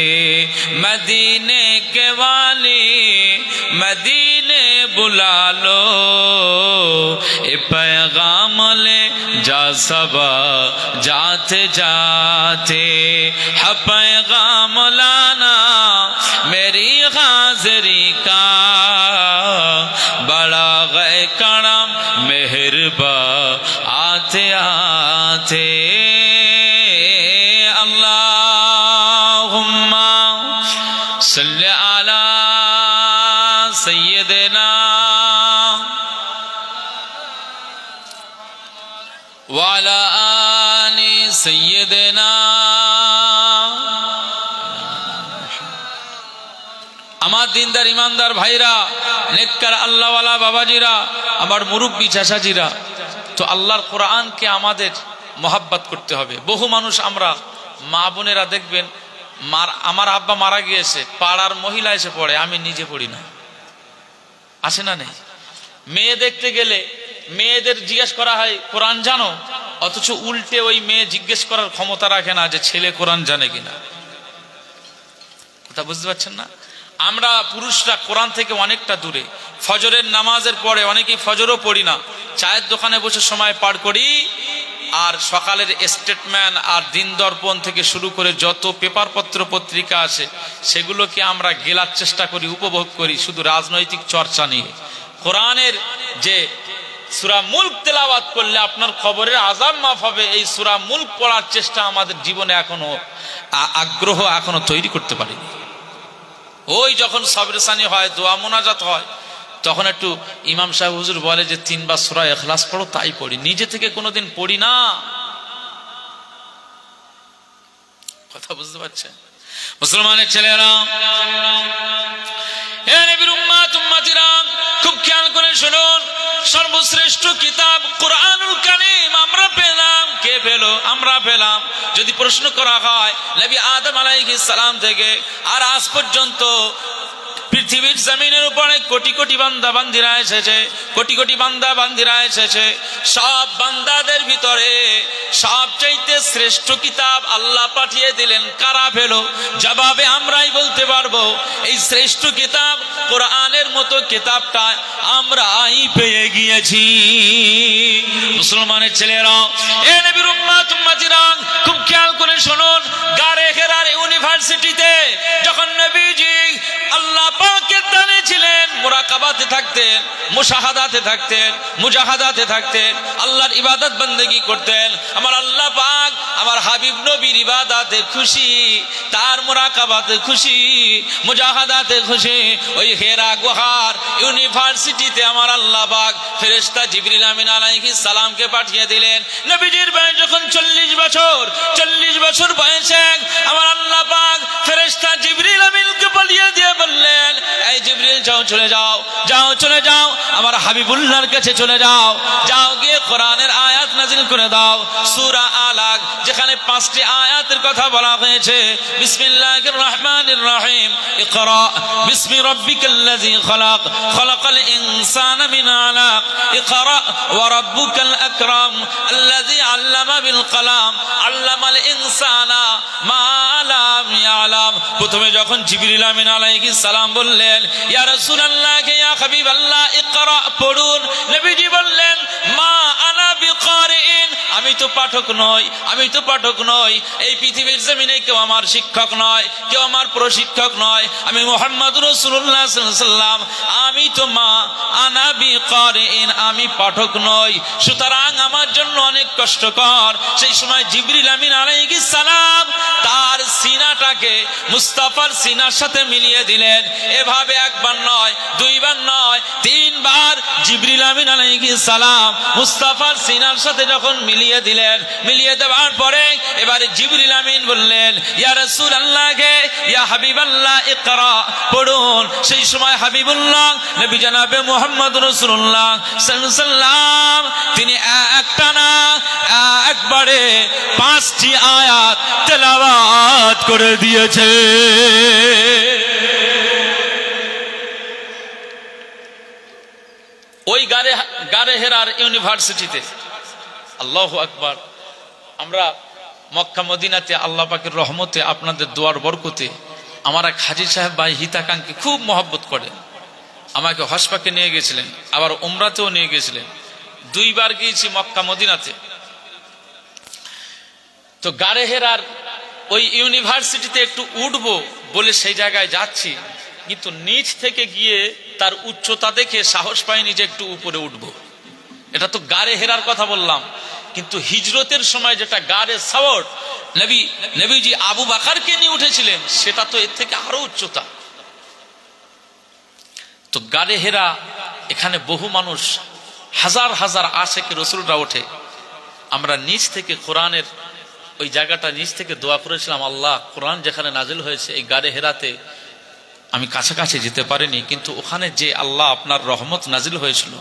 مدینے کے والی مدینے بلا لو اے پیغام لے جا صبا جاتے جاتے ہے پیغام لانا میری حاضری کا بڑا غے کرم مہربا آتے آتے اللہم صلی علی سیدنا وعلی آل سیدنا আমার দিনদার ইমানদার ভাইরা নেককার আল্লাহওয়ালা বাবাজিরা আমার মুরব্বী চাচাজিরা তো আল্লাহর কোরআনকে আমাদের মহব্বত করতে হবে বহু মানুষ আমরা মা বোনেরা দেখবেন আমার আব্বা মারা গিয়েছে পাড়ার মহিলা এসে পড়ে আমি নিজে পড়ি না আসে না নেই মেয়ে দেখতে গেলে মেয়েদের জিজ্ঞেস করা হয় কোরআন জানো অথচ উল্টে ওই মেয়ে জিজ্ঞেস করার ক্ষমতা রাখে না যে ছেলে কোরআন জানে কিনা কথা বুঝতে পারছেন না আমরা পুরুষরা কোরআন থেকে অনেকটা দূরে ফজরের নামাজের পরে অনেকেই ফজরও পড়ি না চায়ের দোকানে বসে সময় পার করি আর সকালের স্টেটমেন্ট আর দিন দর্পণ থেকে শুরু করে যত পেপার পত্র পত্রিকা আছে সেগুলোকে আমরা গেলার চেষ্টা করি উপভোগ করি শুধু রাজনৈতিক চর্চা নিয়ে কোরআনের যে সূরা মুলক তেলাওয়াত করলে আপনার কবরের আযাব মাফ হবে এই সূরা মুলক পড়ার চেষ্টা আমাদের জীবনে এখনো আগ্রহ এখনো তৈরি করতে পারিনি ওই যখন সবরেসানি হয় দোয়া মোনাজাত হয় তখন একটু ইমাম সাহেব হুজুর বলে যে 3 বার সূরা ইখলাস পড়ো তাই পড়ি নিজে থেকে কোনোদিন পড়ি না কথা বুঝতে পারছেন মুসলমানের ছেলেরা হে নবীর উম্মত উম্মতিরা খুব খেয়াল করে শুনুন সর্বশ্রেষ্ঠ কিতাব কুরআনুল কারীম আমরা পেলাম কে পেলো? আমরা পেলাম। যদি প্রশ্ন করা হয় নবী আদম আলাইহিস সালাম থেকে আর আজ পর্যন্ত পৃথিবীর জমিনের উপরে কোটি কোটি বান্দা বান্দিরা এসেছে, কোটি কোটি বান্দা বান্দিরা এসেছে, সব বান্দাদের ভিতরে সবচাইতে শ্রেষ্ঠ কিতাব আল্লাহ পাঠিয়ে দিলেন, কারা পেল? জবাবে আমরাই বলতে পারবো, এই শ্রেষ্ঠ কিতাব কোরআনের মতো কিতাবটা আমরাই পেয়ে গিয়েছি। মুসলমানের ছেলেরা, এ নবীর উম্মত উম্মতিরা, খুব খেয়াল করে শুনুন। গারে হেরার ইউনিভার্সিটিতে যখন নবীজি আল্লাহ পাকের দানে ছিলেন, মুরাকাবাতে থাকতেন, মুশাহাদাতে থাকতেন, মুজাহাদাতে থাকতেন, আল্লাহর ইবাদত বন্দেগী করতেন। আমার আল্লাহ পাক আমার হাবিব নবীর ইবাদতে খুশি, তার মুরাকাবাতে খুশি, মুজাহাদাতে খুশি। ওই হেরা গুহার ইউনিভার্সিটিতে আমার আল্লাহ পাক ফেরেশতা জিবরিল আমিন আলাইহিস সালামকে পাঠিয়ে দিলেন। নবীজির বয়স যখন 40 বছর, 40 বছর বয়সে আমার আল্লাহ পাক ফেরেশতা জিবরিল আমিনকে পাঠিয়ে দিয়ে বললেন, এই জিবরিল যাও, চলে যাও, যাও চলে যাও, আমার হাবিবুল্লাহর কাছে চলে যাও, যাও গিয়ে কোরআনের আয়াত নাজিল করে দাও। সূরা আলাক, যেখানে 5টি আয়াতের কথা বলা হয়েছে। বিসমিল্লাহির রহমানির রহিম, ইকরা বিসমি রাব্বিকাল্লাযী খালাক, খালাকাল ইনসানা মিন আলাক, ইকরা ওয়া রাব্বুকাল আকরাম আল্লাযী আল্লামা বিল কলম, আল্লামাল ইনসানা মা লাম ইয়ালাম। প্রথমে যখন জিবরিল আমিন আলাইহিস সালাম বললেন, ইয়া রাসূলুল্লাহ, ইয়া হাবিবাল্লাহ, ইকরা, পড়ুন। নবীজি বললেন, মা আনা বিকারিন, আমি তো পাঠক নই, আমি তো পাঠক নই। এই পৃথিবীর জমিনে কেউ আমার শিক্ষক নয়, কেউ আমার প্রশিক্ষক নয়। আমি মুহাম্মদুর রাসূলুল্লাহ সাল্লাল্লাহু আলাইহি ওয়াসাল্লাম, আমি তো মা আনা বিকারিন, আমি পাঠক নই। সুতরাং আমার জন্য অনেক কষ্টকর। সেই সময় জিবরিল আমিন আলাইহিস সালাম তার সিনাটাকে মুস্তাফার সিনার সাথে মিলিয়ে দিলেন। এভাবে একবার নয়, দুইবার নয়, 3 বার জিবরিল আমিন আলাইহিস সালাম মুস্তাফার সিনার সাথে যখন মিলিয়ে দিলেন, মিলিয়ে দেওয়ার পরে এবারে জিবরিল আমিন বললেন, ইয়া রাসূলুল্লাহ, ইয়া হাবিবাল্লাহ, ইকরা, পড়ুন। সেই সময় হাবিবুল্লাহ নবী জনাবে মুহাম্মদ রাসূলুল্লাহ সাল্লাল্লাহু আলাইহি ওয়াসাল্লাম তিনি একটানা একবারে 5টি আয়াত তেলাওয়াত করে দিয়েছে। ওই গারে হেরার ইউনিভার্সিটিতে। আল্লাহু আকবার। আমরা মক্কা মদিনাতে আল্লাহ পাকের রহমতে, আপনাদের দোয়ার বরকতে আমার এক হাজী সাহেব ভাই হিতাকাঙ্ক্ষী খুব মহব্বত করেন। আমাকে হজপাকে নিয়ে গেছিলেন, আবার উমরাতেও নিয়ে গেছিলেন। 2 বার গিয়েছি মক্কা মদিনাতে। তো গারে হেরার ওই ইউনিভার্সিটিতে একটু উঠবো বলে সেই জায়গায় যাচ্ছি, কিন্তু নিচ থেকে গিয়ে তার উচ্চতা দেখে সাহস পাইনি যে একটু উপরে উঠবো। এটা তো গারে হেরার কথা বললাম, কিন্তু হিজরতের সময় যেটা গারে সাওয়ার নবীজি আবু বকরকে নিয়ে উঠেছিলেন, সেটা তো এর থেকে আরো উচ্চতা। তো গারে হেরা, এখানে বহু মানুষ, হাজার হাজার আশিক রাসূলরা ওঠে। আমরা নিচ থেকে কোরআনের ওই জায়গাটা নিচ থেকে দোয়া করেছিলাম, আল্লাহ, কোরআন যেখানে নাজিল হয়েছে এই গারে হেরাতে আমি কাছাকাছি যেতে পারিনি, কিন্তু ওখানে যে আল্লাহ আপনার রহমত নাজিল হয়েছিল,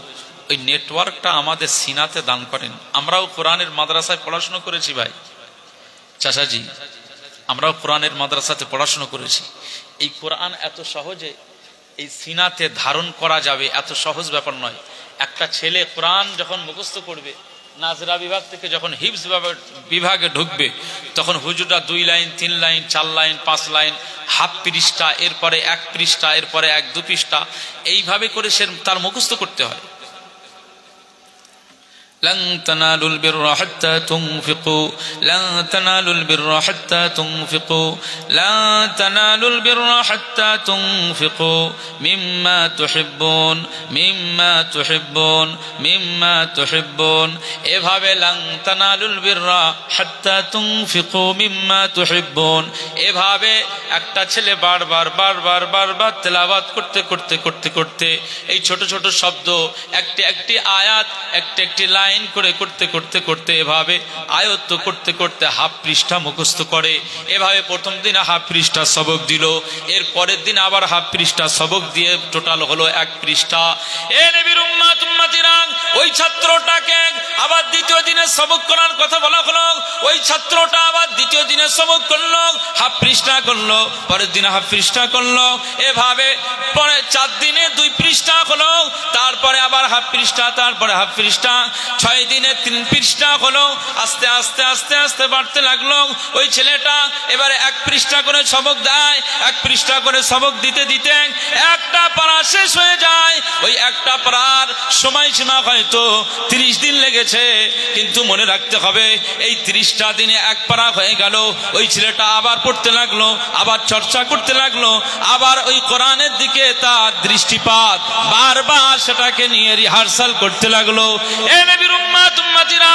ওই নেটওয়ার্কটা আমাদের সিনাতে দান করেন। আমরাও কোরআনের মাদ্রাসায় পড়াশোনা করেছি ভাই, চাচাজি, আমরাও কোরআনের মাদ্রাসাতে পড়াশোনা করেছি। এই কোরআন এত সহজে এই সিনাতে ধারণ করা যাবে এত সহজ ব্যাপার নয়। একটা ছেলে কোরআন যখন মুখস্থ করবে, নাজরা বিভাগ থেকে যখন হিফজ বিভাগে ঢুকবে, তখন হুজুররা 2 line, 3 line, 4 line, 5 line, half পৃষ্ঠা, এরপরে 1 পৃষ্ঠা, এরপরে 1-2 পৃষ্ঠা, এইভাবে করে সে তার মুখস্থ করতে হয়। لن تنالوا البر حتى تنفقوا لن تنالوا البر حتى تنفقوا لن تنالوا البر حتى تنفقوا مما تحبون مما تحبون مما تحبون এভাবে لن تنالوا البر حتى تنفقوا مما تحبون এভাবে একটা ছেলে বারবার বারবার বারবার তেলাওয়াত করতে করতে করতে করতে এই ছোট ছোট শব্দ, একটি একটি আয়াত, একটি একটি লাইন ফাইন করে করতে করতে করতে এভাবে আয়ত্ত করতে করতে হাফ পৃষ্ঠা মুখস্থ করে। এভাবে প্রথম দিন হাফ পৃষ্ঠা সবক দিল, এর পরের দিন আবার হাফ পৃষ্ঠা সবক দিয়ে টোটাল হলো 1 পৃষ্ঠা। এ নবীর উম্মত উম্মতিরা, ওই ছাত্রটাকে আবার দ্বিতীয় দিনে সবক করার কথা বলা হলো, ওই ছাত্রটা আবার দ্বিতীয় দিনে সবক করলো, হাফ পৃষ্ঠা করলো, পরের দিনে হাফ পৃষ্ঠা করলো, এভাবে পরে 4 দিনে 2 পৃষ্ঠা হলো, তারপরে আবার হাফ পৃষ্ঠা, তারপরে হাফ পৃষ্ঠা, 6 দিনে 3 পৃষ্ঠা হলো। আস্তে আস্তে আস্তে আস্তে বাড়তে লাগলো। ওই ছেলেটা এবারে 1 পৃষ্ঠা করে সবক দেয়, 1 পৃষ্ঠা করে সবক দিতে দিতে একটা পারা শেষ হয়ে যায়। ওই একটা পারার সময়সীমা হয়তো 30 দিন লেগেছে, কিন্তু মনে রাখতে হবে এই 30টা দিনে 1 পারা হয়ে গেল। ওই ছেলেটা আবার পড়তে লাগলো, আবার চর্চা করতে লাগলো, আবার ওই কোরআনের দিকে তার দৃষ্টিপাত, বারবার সেটাকে নিয়ে রিহার্সাল করতে লাগলো। এ নবীর উম্মত উম্মতিরা,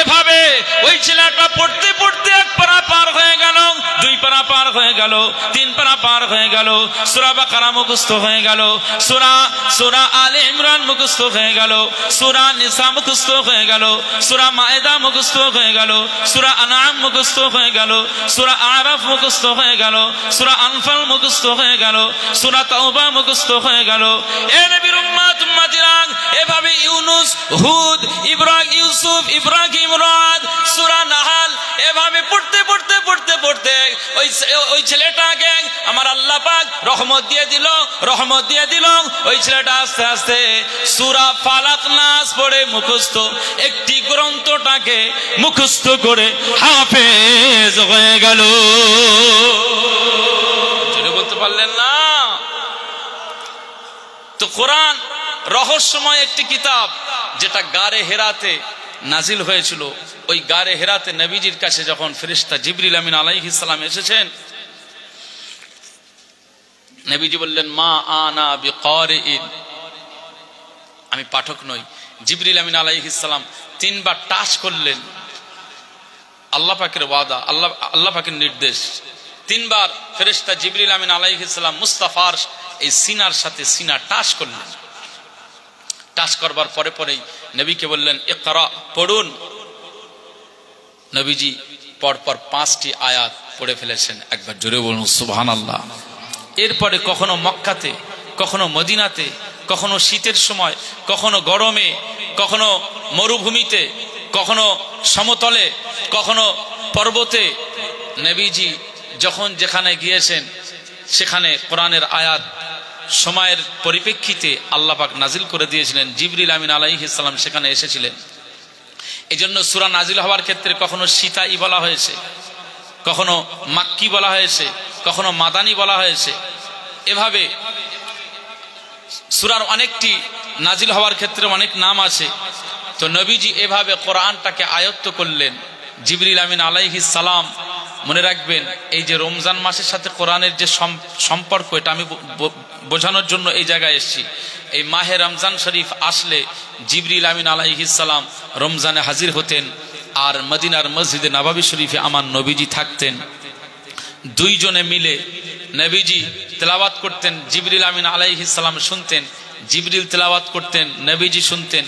এভাবে ওই ছেলেটা পড়তে পড়তে 1 পারা পার হয়ে গেল, 2 পারা পার হয়ে গেল, 3 পারা পার হয়ে গেল, সূরা বাকারা মুখস্থ হয়ে গেল, সূরা আলে ইমরান মুখস্থ হয়ে গেল, সূরা নিসা মুখস্থ হয়ে গেল, সূরা মায়েদা মুখস্থ হয়ে গেল, সূরা আনআম মুখস্থ হয়ে গেল, সূরা আরাফ মুখস্থ হয়ে গেল, সূরা আনফাল মুখস্থ হয়ে গেল, সূরা তাওবা মুখস্থ হয়ে গেল। এ নবীর উম্মত উম্মতিরা, এভাবে ইউনুস, হুদ, ইব্রাহিম, ইউসুফ, ইব্রাহিম, রাদ, সূরা নাহাল, এভাবে পড়তে পড়তে পড়তে পড়তে ওই ছেলেটাকে আমার আল্লাহ পাক রহমত দিয়ে দিল, রহমত দিয়ে দিল। ওই ছেলেটা আস্তে আস্তে সূরা ফালাক নাস পড়ে মুখস্থ, একটি গ্রন্থটাকে মুখস্থ করে হাফেজ হয়ে গেল। বলতে পারলেন না? তো কোরআন রহস্যময় একটি কিতাব, যেটা গারে হেরাতে নাজিল হয়েছিল। ওই গারে হেরাতে নবীজির কাছে যখন ফেরেশতা জিবরিল আমিন আলাইহিস সালাম এসেছেন, নবীজি বললেন, মা আনা বিকারিইন, আমি পাঠক নই। জিবরিল আমিন আলাইহিস সালাম 3 বার টাচ করলেন, আল্লাহ পাকের ওয়াদা, আল্লাহ পাকের নির্দেশ। 3 বার ফেরেশতা জিবরিল আমিন আলাইহিস সালাম মুস্তাফার এই সিনার সাথে সিনা টাচ করলেন। টাচ করবার পরে পরেই নবীকে বললেন, ইকরা, পড়ুন। নবীজি পরপর 5টি আয়াত পড়ে ফেলেছেন। একবার জোরে বলুন সুবহানাল্লাহ। এরপরে কখনো মক্কাতে, কখনো মদিনাতে, কখনো শীতের সময়, কখনো গরমে, কখনো মরুভূমিতে, কখনো সমতলে, কখনো পর্বতে, নবীজি যখন যেখানে গিয়েছেন সেখানে কোরআনের আয়াত সময়ের পরিপ্রেক্ষিতে আল্লাহ পাক নাজিল করে দিয়েছিলেন। জিবরিল আমিন আলাইহিস সালাম সেখানে এসেছিলেন। এজন্য সূরা নাজিল হওয়ার ক্ষেত্রে কখনো সীতাই বলা হয়েছে, কখনো মাক্কি বলা হয়েছে, কখনো মাদানী বলা হয়েছে। এভাবে সূরার অনেকটি নাজিল হওয়ার ক্ষেত্রে অনেক নাম আছে। তো নবীজি এভাবে কোরআনটাকে আয়ত্ত করলেন। জিবরিল আমিন আলাইহিস সালাম, মনে রাখবেন, এই যে রমজান মাসের সাথে কোরআনের যে সম্পর্ক, এটা আমি বোঝানোর জন্য এই জায়গায় এসেছি। এই মাহে রমজান শরীফ আসলে জিবরিল আমিন আলাইহিস সালাম রমজানে হাজির হতেন, আর মদিনার মসজিদে নববী শরীফে আমার নবীজি থাকতেন। 2 জনে মিলে নবীজি তেলাওয়াত করতেন, জিবরিল আমিন আলাইহিস সালাম শুনতেন, জিবরিল তেলাওয়াত করতেন, নবীজি শুনতেন।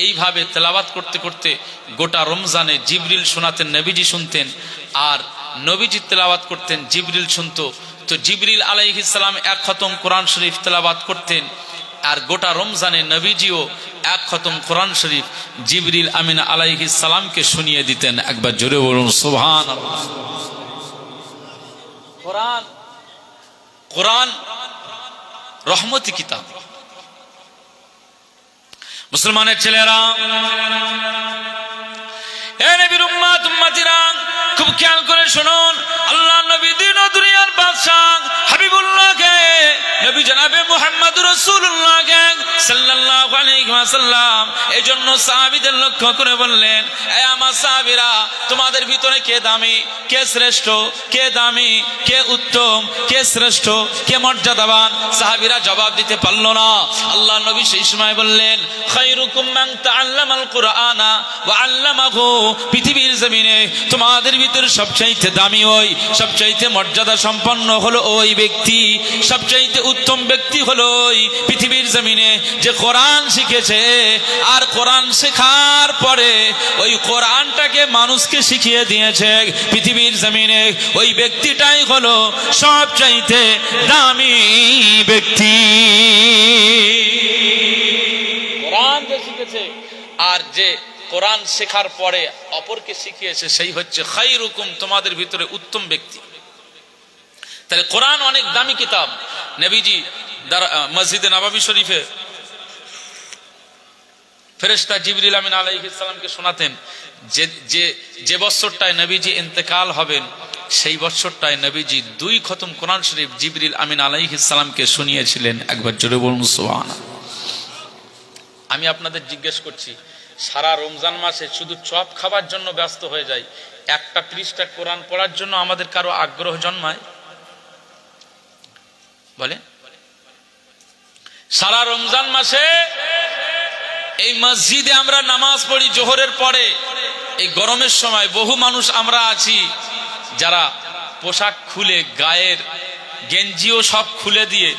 এইভাবে তেলাওয়াত করতে করতে গোটা রমজানে জিবরিল শোনাতেন, নবীজি শুনতেন, আর নবীজি তেলাওয়াত করতেন, জিবরিল শুনতো। তো জিবরিল আলাইহিস সালাম 1 খতম কোরআন শরীফ তেলাওয়াত করতেন, আর গোটা রমজানে নবীজিও 1 খতম কোরআন শরীফ জিবরিল আমিন আলাইহিস সালামকে শুনিয়ে দিতেন। একবার জোরে বলুন সুবহানাল্লাহ। কোরআন রহমতি কিতাব। মুসলমানের ছেলেরা, এ নবীর উম্মত উম্মতিরা, খুব খেয়াল করে শুনুন। আল্লাহ নবী দিন ও দুনিয়ার বাদশা হাবিবুল্লাহকে, নবী জনাবে মুহাম্মদুর রাসূলুল্লাহকে সাল্লাল্লাহু আলাইহি ওয়াসাল্লাম এই জন্য সাহাবীদের লক্ষ্য করে বললেন, এ আমার সাহাবীরা, তোমাদের ভিতরে কে দামি, কে শ্রেষ্ঠ, কে দামি, কে উত্তম, কে শ্রেষ্ঠ, কে মর্যাদাবান? সাহাবীরা জবাব দিতে পারল না। আল্লাহ নবী সেই সময় বললেন, খায়রুকুম মান তাআল্লামাল কুরআনা ওয়া আল্লামাহু, পৃথিবীর জমিনে তোমাদের ভিতরে সবচাইতে দামি ওই, সবচাইতে মর্যাদা সম্পন্ন হলো ওই ব্যক্তি, সবচাইতে উত্তম ব্যক্তি হলো ওই পৃথিবীর জমিনে যে কোরআন শিখেছে, আসে আর কোরআন শেখার পরে ওই কোরআনটাকে মানুষকে শিখিয়ে দিয়েছে পৃথিবীর জমিনে, ওই ব্যক্তিটাই হলো সবচাইতে দামি ব্যক্তি। কোরআন যে শিখেছে আর যে কোরআন শেখার পরে অপরকে শিখিয়েছে সেই হচ্ছে খায়রুকুম, তোমাদের ভিতরে উত্তম ব্যক্তি। তাহলে কোরআন অনেক দামি কিতাব। নবীজি মসজিদে নববী শরীফে ফেরেশতা জিবরিল আমিন আলাইহিস সালামকে শোনাতেন যে বছরটায় নবীজি ইন্তেকাল হবেন সেই বছরটায় নবীজি 2 খতম কোরআন শরীফ জিবরিল আমিন আলাইহিস সালামকে শুনিয়েছিলেন। একবার জোরে বলুন সুবহানাল্লাহ। আমি আপনাদের জিজ্ঞেস করছি, সারা রমজান মাসে শুধু চপ খাবার জন্য ব্যস্ত হয়ে যায়, একটা পৃষ্ঠা কোরআন পড়ার জন্য আমাদের কারো আগ্রহ জন্মায়? বলে সারা রমজান মাসে এই মসজিদে আমরা নামাজ পড়ি জোহরের পরে, এই গরমের সময় বহু মানুষ আমরা আছি যারা পোশাক খুলে গায়ের গেঞ্জিও সব খুলে দিয়ে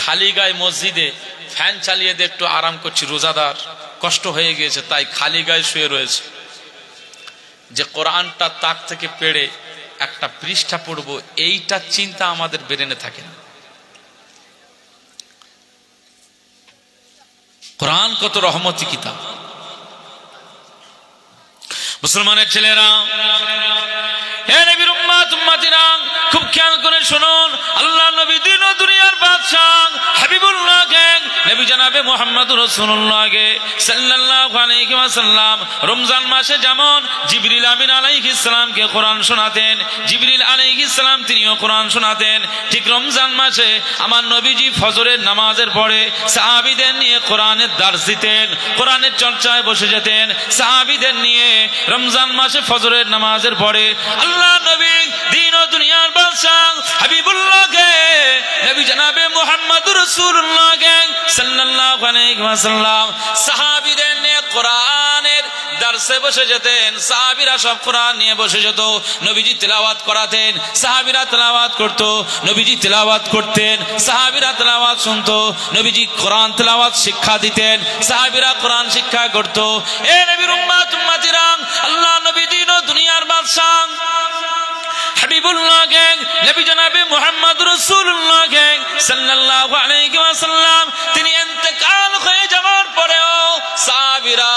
খালি গায়ে মসজিদে ফ্যান চালিয়ে দিয়ে একটু আরাম করছি, রোজাদার কষ্ট হয়ে গিয়েছে তাই খালি গায়ে শুয়ে রয়েছে। যে কোরআনটা তাক থেকে পেড়ে একটা পৃষ্ঠা পড়বো এইটা চিন্তা আমাদের ব্রেনে থাকে না। কোরআন কত রহমতি কিতাব। মুসলমানের ছেলেরা, হে নবীর উম্মত উম্মতিরা, খুব খেয়াল করে শুনুন, আল্লাহ নবী দিন ও দুনিয়ার বাদশা হাবিবুল্লাহকে নবী জনাবে মুহাম্মদুর রাসূলুল্লাহকে সাল্লাল্লাহু আলাইহি ওয়াসাল্লাম রমজান মাসে যেমন জিবরিল আমিন আলাইহিস সালামকে কোরআন শোনাতেন, জিবরিল আলাইহিস সালাম তিনিও কোরআন শোনাতেন, ঠিক রমজান মাসে আমার নবীজি ফজরের নামাজের পরে সাহাবীদের নিয়ে কোরআনের দার্স দিতেন, কোরআনের চর্চায় বসে যেতেন সাহাবীদের নিয়ে। রমজান মাসে ফজরের নামাজের পরে আল্লাহ নবী দিন ও দুনিয়ার বাদশা হাবিবুল্লাহকে নবী জনাবে মুহাম্মদুর রাসূলুল্লাহকে সাল্লাল্লাহু আলাইহি ওয়াসাল্লাম সাহাবীদের নিয়ে কোরআনের দার্সে বসে যেতেন। সাহাবীরা সব কোরআন নিয়ে বসে যেত, নবীজি তেলাওয়াত করাতেন, সাহাবীরা তেলাওয়াত করত, নবীজি তেলাওয়াত করতেন, সাহাবীরা তেলাওয়াত শুনতো, নবীজি কোরআন তেলাওয়াত শিক্ষা দিতেন, সাহাবীরা কোরআন শিক্ষা করত। এ নবীর উম্মত উম্মতিরা, আল্লাহ নবী দিন ও দুনিয়ার বাদশা হাবিবুল্লাহকে নবী জনাবে মুহাম্মদুর রাসূলুল্লাহকে সাল্লাল্লাহু আলাইহি ওয়াসাল্লাম তিনি ইন্তেকাল হয়ে যাওয়ার পরেও সাহাবীরা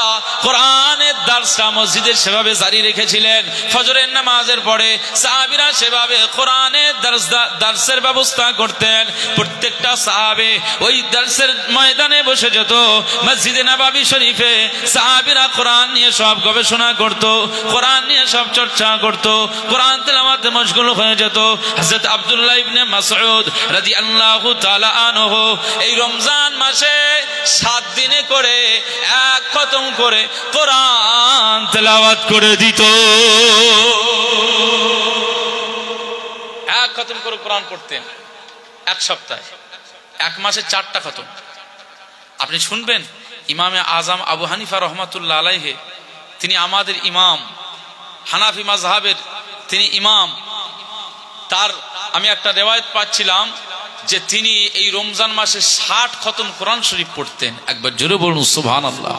কোরআনের দার্সটা মসজিদে সেভাবে জারি রেখেছিলেন। ফজরের নামাজের পরে সাহাবীরা সেভাবে কোরআনের দার্সের ব্যবস্থা করতেন। প্রত্যেকটা সাহাবী ওই দার্সের ময়দানে বসে যেত, মসজিদে নববী শরীফে সাহাবীরা কোরআন নিয়ে সব গবেষণা করত, কোরআন নিয়ে সব চর্চা করত, কোরআন তেলাওয়াতে মশগুল হয়ে যেত। হযরত আব্দুল্লাহ ইবনে মাসউদ রাদিয়াল্লাহু তাআলা আনহু এই রমজান মাসে 7 দিনে করে 1 খতম করে কোরআন তেলাওয়াত করে দিত। 1 খতম করে কোরআন পড়তেন 1 সপ্তাহে, 1 মাসে 4টা খতম। আপনি শুনবেন ইমামে আজম আবু হানিফা রহমাতুল্লাহ আলাইহি, তিনি আমাদের ইমাম, হানাফি মাযহাবের তিনি ইমাম। তার আমি একটা রিওয়ায়াত পাচ্ছিলাম যে তিনি এই রমজান মাসে 60 খতম কোরআন শরীফ পড়তেন। একবার জোরে বলুন সুবহানাল্লাহ।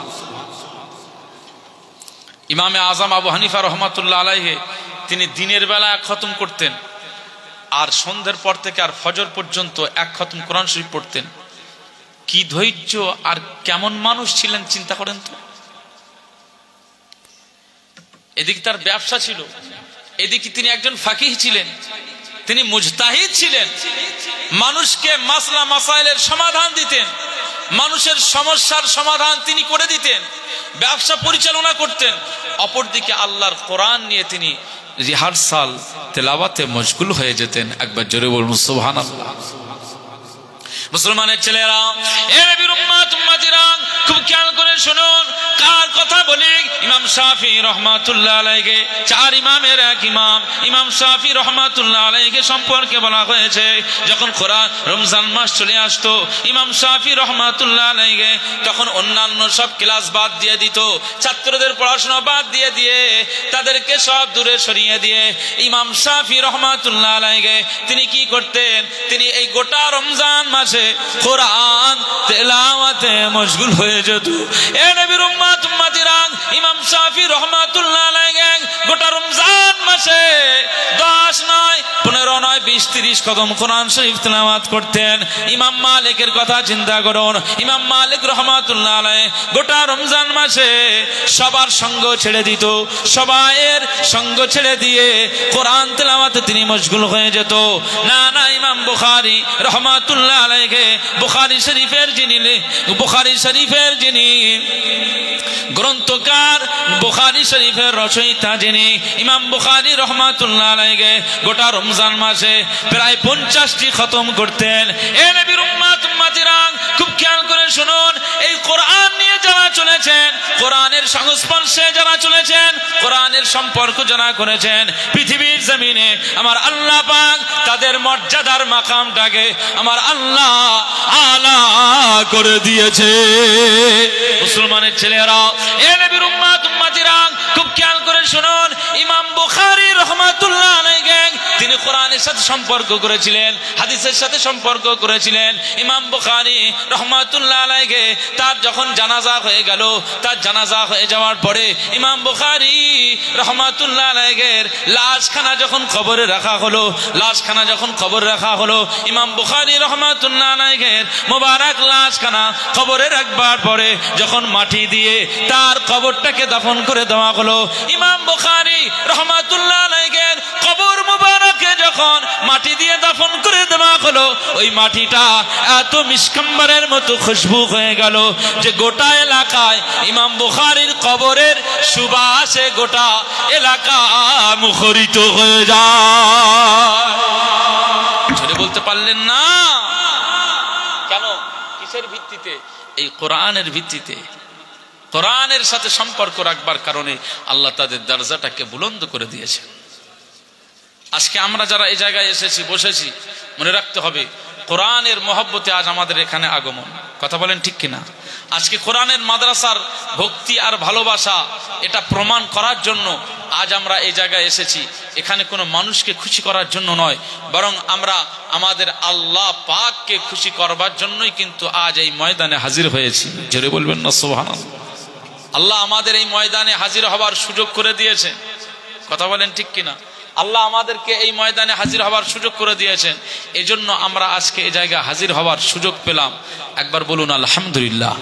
ইমামে আজম আবু হানিফা রহমাতুল্লাহ আলাইহি তিনি দিনের বেলা 1 খতম করতেন আর সন্ধ্যের পর থেকে আর ফজর পর্যন্ত 1 খতম কোরআন শরীফ পড়তেন। কি ধৈর্য আর কেমন মানুষ ছিলেন চিন্তা করেন তো। এদিকে তার ব্যবসা ছিল, এদিকে তিনি একজন ফাকিহ ছিলেন, তিনি মুজতাহিদ ছিলেন, মানুষকে মাসলা মাসাইলের সমাধান দিতেন, মানুষের সমস্যার সমাধান তিনি করে দিতেন, ব্যবসা পরিচালনা করতেন। অপরদিকে আল্লাহর কোরআন নিয়ে তিনি রিহার্সাল তেলাওয়াতে মশগুল হয়ে যেতেন। একবার জোরে বলুন সুবহানাল্লাহ। মুসলমানের ছেলেরা, এ নবীর উম্মত উম্মতিরা, খুব খেয়াল করে শুনুন কার কথা বলি। ইমাম শাফি রহমাতুল্লাহ আলাইহি, 4 ইমামের এক ইমাম ইমাম শাফি রহমাতুল্লাহ আলাইহি সম্পর্কে বলা হয়েছে, যখন কোরআন রমজান মাস চলে আসতো ইমাম শাফি রহমাতুল্লাহ আলাইহি তখন অন্যান্য সব ক্লাস বাদ দিয়ে দিত, ছাত্রদের পড়াশোনা বাদ দিয়ে তাদেরকে সব দূরে সরিয়ে দিয়ে ইমাম শাফি রহমাতুল্লাহ আলাইহি তিনি কি করতেন, তিনি এই গোটা রমজান মাসে কোরআন তেলাওয়াতে মশগুল হয়ে হয়ে যেত। এ নবীর উম্মত উম্মতিরা, ইমাম শাফি রাহমাতুল্লাহ আলাইহি গোটা রমজান মাসে 10 নয় 15 নয় 20 30 কদম কোরআন শরীফ তেলাওয়াত করতেন। ইমাম মালিকের কথা চিন্তা করুন, ইমাম মালিক রাহমাতুল্লাহ আলাইহি গোটা রমজান মাসে সবার সঙ্গ ছেড়ে দিত, সবাইয়ের সঙ্গ ছেড়ে দিয়ে কোরআন তেলাওয়াতে তিনি মশগুল হয়ে যেত। না না, ইমাম বুখারী রাহমাতুল্লাহ আলাইহি বুখারী শরীফের যিনি গ্রন্থকার, বুখারী শরীফের রচয়িতা যিনি ইমাম বুখারী রাহমাতুল্লাহ আলাইহি গোটা রমজান মাসে প্রায় 50টি খতম করতেন। এ নবীর উম্মত উম্মতিরা, খুব খেয়াল করে শুনুন, এই কোরআন নিয়ে যারা চলেছেন, কোরআনের সংস্পর্শে যারা চলেছেন, কোরআনের সম্পর্ক যারা করেছেন, পৃথিবীর জমিনে আমার আল্লাহ পাক তাদের মর্যাদার মাকামটাকে আমার আল্লাহ আলা করে দিয়েছে। মুসলমানের ছেলেরা, এ নবীর উম্মত উম্মতিরা, খুব খেয়াল করে শুনুন, ইমাম বুখারী রাহমাতুল্লাহ আলাইহি তিনি কোরআনের সাথে সম্পর্ক করেছিলেন, হাদিসের সাথে সম্পর্ক করেছিলেন। ইমাম বুখারী রাহমাতুল্লাহ আলাইহি তার যখন জানাজা হয়ে গেল, তার জানাজা হয়ে যাওয়ার পরে ইমাম বুখারী রাহমাতুল্লাহ আলাইহির লাশখানা যখন কবরে রাখা হলো, লাশখানা যখন কবরে রাখা হলো, ইমাম বুখারী রাহমাতুল্লাহ আলাইহির মোবারক লাশখানা কবরে রাখবার পরে যখন মাটি দিয়ে তার কবরটাকে দাফন করে দেওয়া হলো, ইমাম বুখারী রাহমাতুল্লাহ আলাইহির কবর মুবারকে যখন মাটি দিয়ে দাফন করে দেওয়া হলো, ওই মাটিটা এত মিশকাম্বরের মতো খুশবু হয়ে গেল যে গোটা এলাকায় ইমাম বুখারীর কবরের সুবাসে গোটা এলাকা মুখরিত হয়ে যায়। ছেড়ে বলতে পারলেন না কেন? কিসের ভিত্তিতে? এই কোরআনের ভিত্তিতে। কোরআনের সাথে সম্পর্ক রাখবার কারণে আল্লাহ তাদের দরজাটাকে বুলন্দ করে দিয়েছে। আজকে আমরা যারা এই জায়গায় এসেছি, বসেছি, মনে রাখতে হবে কোরআনের মহব্বতে আজ আমাদের এখানে আগমন। কথা বলেন ঠিক কিনা? আজকে কোরআনের মাদ্রাসার ভক্তি আর ভালোবাসা এটা প্রমাণ করার জন্য আজ আমরা এই জায়গায় এসেছি। এখানে কোনো মানুষকে খুশি করার জন্য নয়, বরং আমরা আমাদের আল্লাহ পাককে খুশি করবার জন্যই কিন্তু আজ এই ময়দানে হাজির হয়েছি। জোরে বলবেন না সুবহানাল্লাহ। আল্লাহ আমাদের এই ময়দানে হাজির হবার সুযোগ করে দিয়েছেন। কথা বলেন ঠিক কিনা? আল্লাহ আমাদেরকে এই ময়দানে হাজির হবার সুযোগ করে দিয়েছেন, এজন্য আমরা আজকে এই জায়গায় হাজির হবার সুযোগ পেলাম। একবার বলুন আলহামদুলিল্লাহ।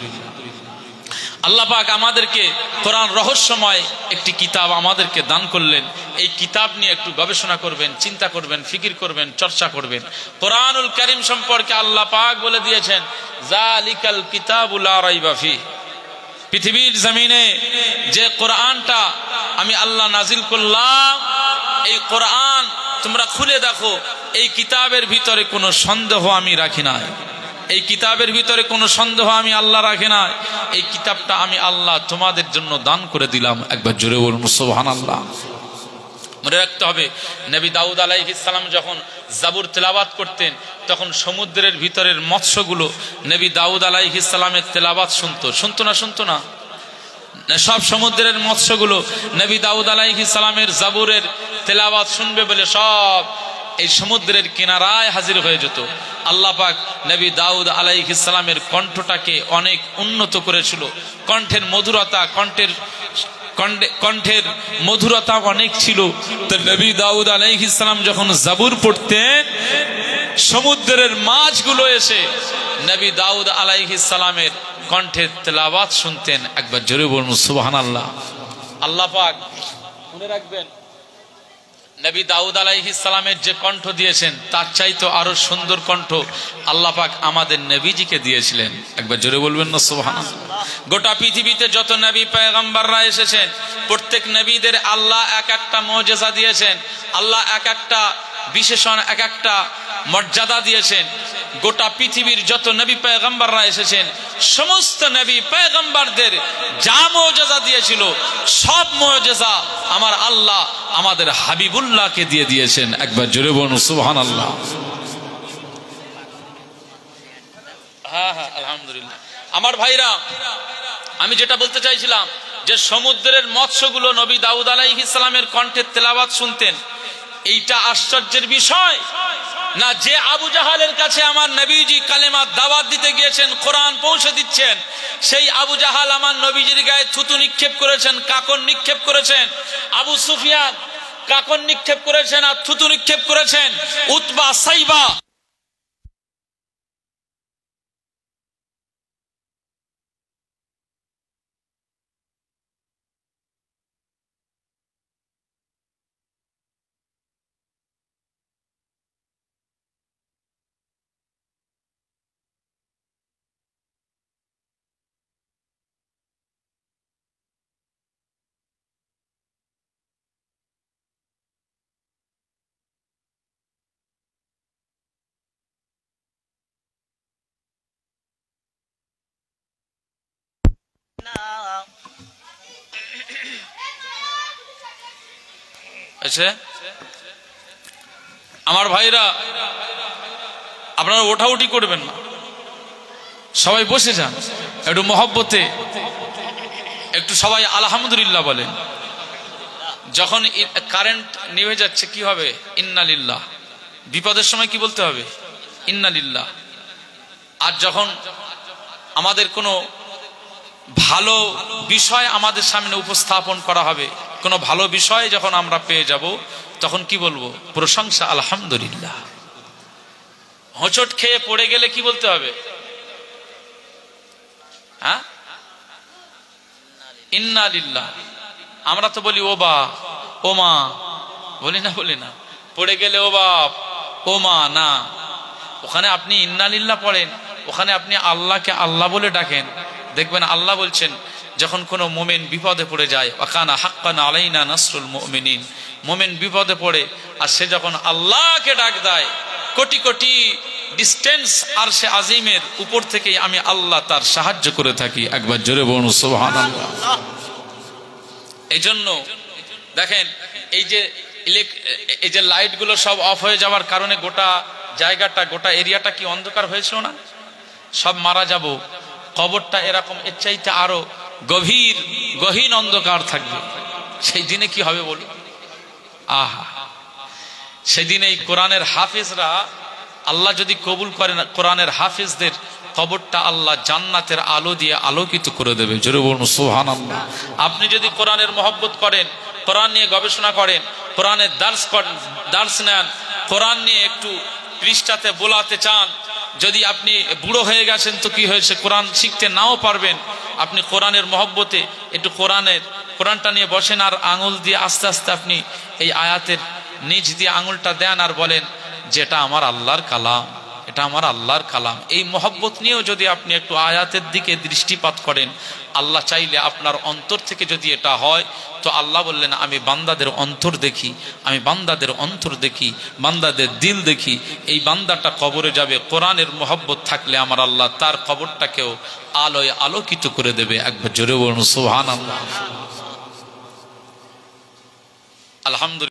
আল্লাহ পাক আমাদেরকে কোরআন রহস্যময় একটি কিতাব আমাদেরকে দান করলেন। এই কিতাব নিয়ে একটু গবেষণা করবেন, চিন্তা করবেন, ফিকির করবেন, চর্চা করবেন। কোরআনুল কারীম সম্পর্কে আল্লাহ পাক বলে দিয়েছেন, যালিকাল কিতাবুল লা রাইবা ফিহি। পৃথিবীর জমিনে যে কোরআনটা আমি আল্লাহ নাজিল করলাম, এই কোরআন তোমরা খুলে দেখো, এই কিতাবের ভিতরে কোনো সন্দেহ আমি রাখি নাই। এই কিতাবের ভিতরে কোনো সন্দেহ আমি আল্লাহ রাখি নাই। এই কিতাবটা আমি আল্লাহ তোমাদের জন্য দান করে দিলাম। একবার জোরে বলুন সুবহানাল্লাহ। মনে রাখতে হবে, নবী দাউদ আলাইহিস সালাম যখন জাবুর তেলাওয়াত করতেন, তখন সমুদ্রের ভিতরের মৎস্যগুলো নবী দাউদ আলাইহিস সালামের তেলাওয়াত শুনতো না? সব সমুদ্রের মৎস্যগুলো নবী দাউদ আলাইহিস সালামের জাবুরের তেলাওয়াত শুনবে বলে সব এই সমুদ্রের কিনারায় হাজির হয়ে যেত। আল্লাহ পাক নবী দাউদ আলাইহিস সালামের কণ্ঠটাকে অনেক উন্নত করেছিল। কণ্ঠের মধুরতা অনেক ছিল। তো নবী দাউদ আলাইহিস সালাম যখন জাবুর পড়তেন, সমুদ্রের মাছগুলো এসে নবী দাউদ আলাইহিস সালামের কণ্ঠের তেলাওয়াত শুনতেন। একবার জোরে বলুন সুবহানাল্লাহ। আল্লাহ পাক মনে রাখবেন, নবী দাউদ আলাইহিস সালামের যে কণ্ঠ দিয়েছেন, তার চাইতে আরো সুন্দর কণ্ঠ আল্লাহ পাক আমাদের নবীজিকে দিয়েছিলেন। একবার জোরে বলবেন না সুবহানাল্লাহ। গোটা পৃথিবীতে যত নবী পয়গম্বররা এসেছেন, প্রত্যেক নবীদের আল্লাহ এক একটা মুজিজা দিয়েছেন, আল্লাহ এক একটা বিশেষণ, এক একটা মর্যাদা দিয়েছেন। গোটা পৃথিবীর যত নবী পয়গম্বররা এসেছেন, সমস্ত নবী পয়গম্বরদের যা মুজিজা দিয়েছিল, সব মুজিজা আমার আল্লাহ আমাদের হাবিবুল্লাহকে দিয়ে দিয়েছেন। একবার জোরে বলুন সুবহানাল্লাহ। হ্যাঁ, আলহামদুলিল্লাহ। আমার ভাইরা, আমি যেটা বলতে চাইছিলাম যে সমুদ্রের মৎস্যগুলো নবী দাউদ আলাইহিস সালামের কণ্ঠের তেলাওয়াত শুনতেন। এইটা আশ্চর্যের বিষয়। না যে আবু জাহালের কাছে আমার নবীজি কালেমা দাওয়াত দিতে গিয়েছেন, কোরআন পৌঁছে দিচ্ছেন, সেই আবু জাহাল আমার নবীজির গায়ে থুতু নিক্ষেপ করেছেন, কাকন নিক্ষেপ করেছেন। আবু সুফিয়ান কাকন নিক্ষেপ করেছেন আর থুতু নিক্ষেপ করেছেন। উতবা, সাইবা আছে। আমার ভাইরা, আপনারা ওঠাউঠি করবেন না, সবাই বসে যান, একটু মহব্বতে একটু সবাই আলহামদুলিল্লাহ বলেন। যখন কারেন্ট নিভে যাচ্ছে কি হবে? ইন্নালিল্লাহ। বিপদের সময় কি বলতে হবে? ইন্নালিল্লাহ। আর যখন আমাদের কোনো ভালো বিষয় আমাদের সামনে উপস্থাপন করা হবে, কোনো ভালো বিষয় যখন আমরা পেয়ে যাব, তখন কি বলবো? প্রশংসা আলহামদুলিল্লাহ। হোঁচট খেয়ে পড়ে গেলে কি বলতে হবে? হ্যাঁ, ইন্নালিল্লাহ। আমরা তো বলি ও বা, ও মা, বলি না? পড়ে গেলে ও বাপ, ও মা না। ওখানে আপনি ইন্নালিল্লাহ পড়েন, ওখানে আপনি আল্লাহকে আল্লাহ বলে ডাকেন। দেখবেন আল্লাহ বলছেন, যখন কোনো মোমেন বিপদে পড়ে যায়, ওয়াকানা হাক্কান আলাইনা নাসরুল মুমিনিন, মোমেন বিপদে পড়ে আর সে যখন আল্লাহকে ডাক দেয়, কোটি কোটি ডিস্টেন্স আর সে আজিমের উপর থেকে আমি আল্লাহ তার সাহায্য করে থাকি। একবার জোরে বলুন সুবহানাল্লাহ। এই জন্য দেখেন, এই যে লাইটগুলো সব অফ হয়ে যাওয়ার কারণে গোটা জায়গাটা, গোটা এরিয়াটা কি অন্ধকার হয়েছিল না? সব মারা যাব, কবরটা এরকম এর চাইতে আরো গহীন অন্ধকার থাকবে। সেই দিনে কি হবে বলুন? আহা, সেদিন এই কোরআনের হাফিজরা, আল্লাহ যদি কবুল করেন, কোরআনের হাফিজদের কবরটা আল্লাহ জান্নাতের আলো দিয়ে আলোকিত করে দেবে। জোরে বলুন সুবহানাল্লাহ। আপনি যদি কোরআনের মহব্বত করেন, কোরআন নিয়ে গবেষণা করেন, কোরআনের দার্স নেন, কোরআন নিয়ে একটু পৃষ্ঠাতে বোলাতে চান, যদি আপনি বুড়ো হয়ে গেছেন তো কি হয়েছে, কোরআন শিখতে নাও পারবেন, আপনি কোরআনের মহব্বতে একটু কোরআনটা নিয়ে বসেন আর আঙুল দিয়ে আস্তে আস্তে আপনি এই আয়াতের নিচ দিয়ে আঙুলটা দেন আর বলেন যে এটা আমার আল্লাহর কালাম, এটা আমার আল্লাহর কালাম। এই মহব্বত নিয়েও যদি আপনি একটু আয়াতের দিকে দৃষ্টিপাত করেন, আল্লাহ চাইলে আপনার অন্তর থেকে যদি এটা হয়, তো আল্লাহ বললেন আমি বান্দাদের অন্তর দেখি, আমি বান্দাদের অন্তর দেখি, বান্দাদের দিল দেখি। এই বান্দাটা কবরে যাবে, কোরআনের মহব্বত থাকলে আমার আল্লাহ তার কবরটাকেও আলোয় আলোকিত করে দেবে। একবার জোরে বলুন সুবহানাল্লাহ। আলহামদুলিল্লাহ।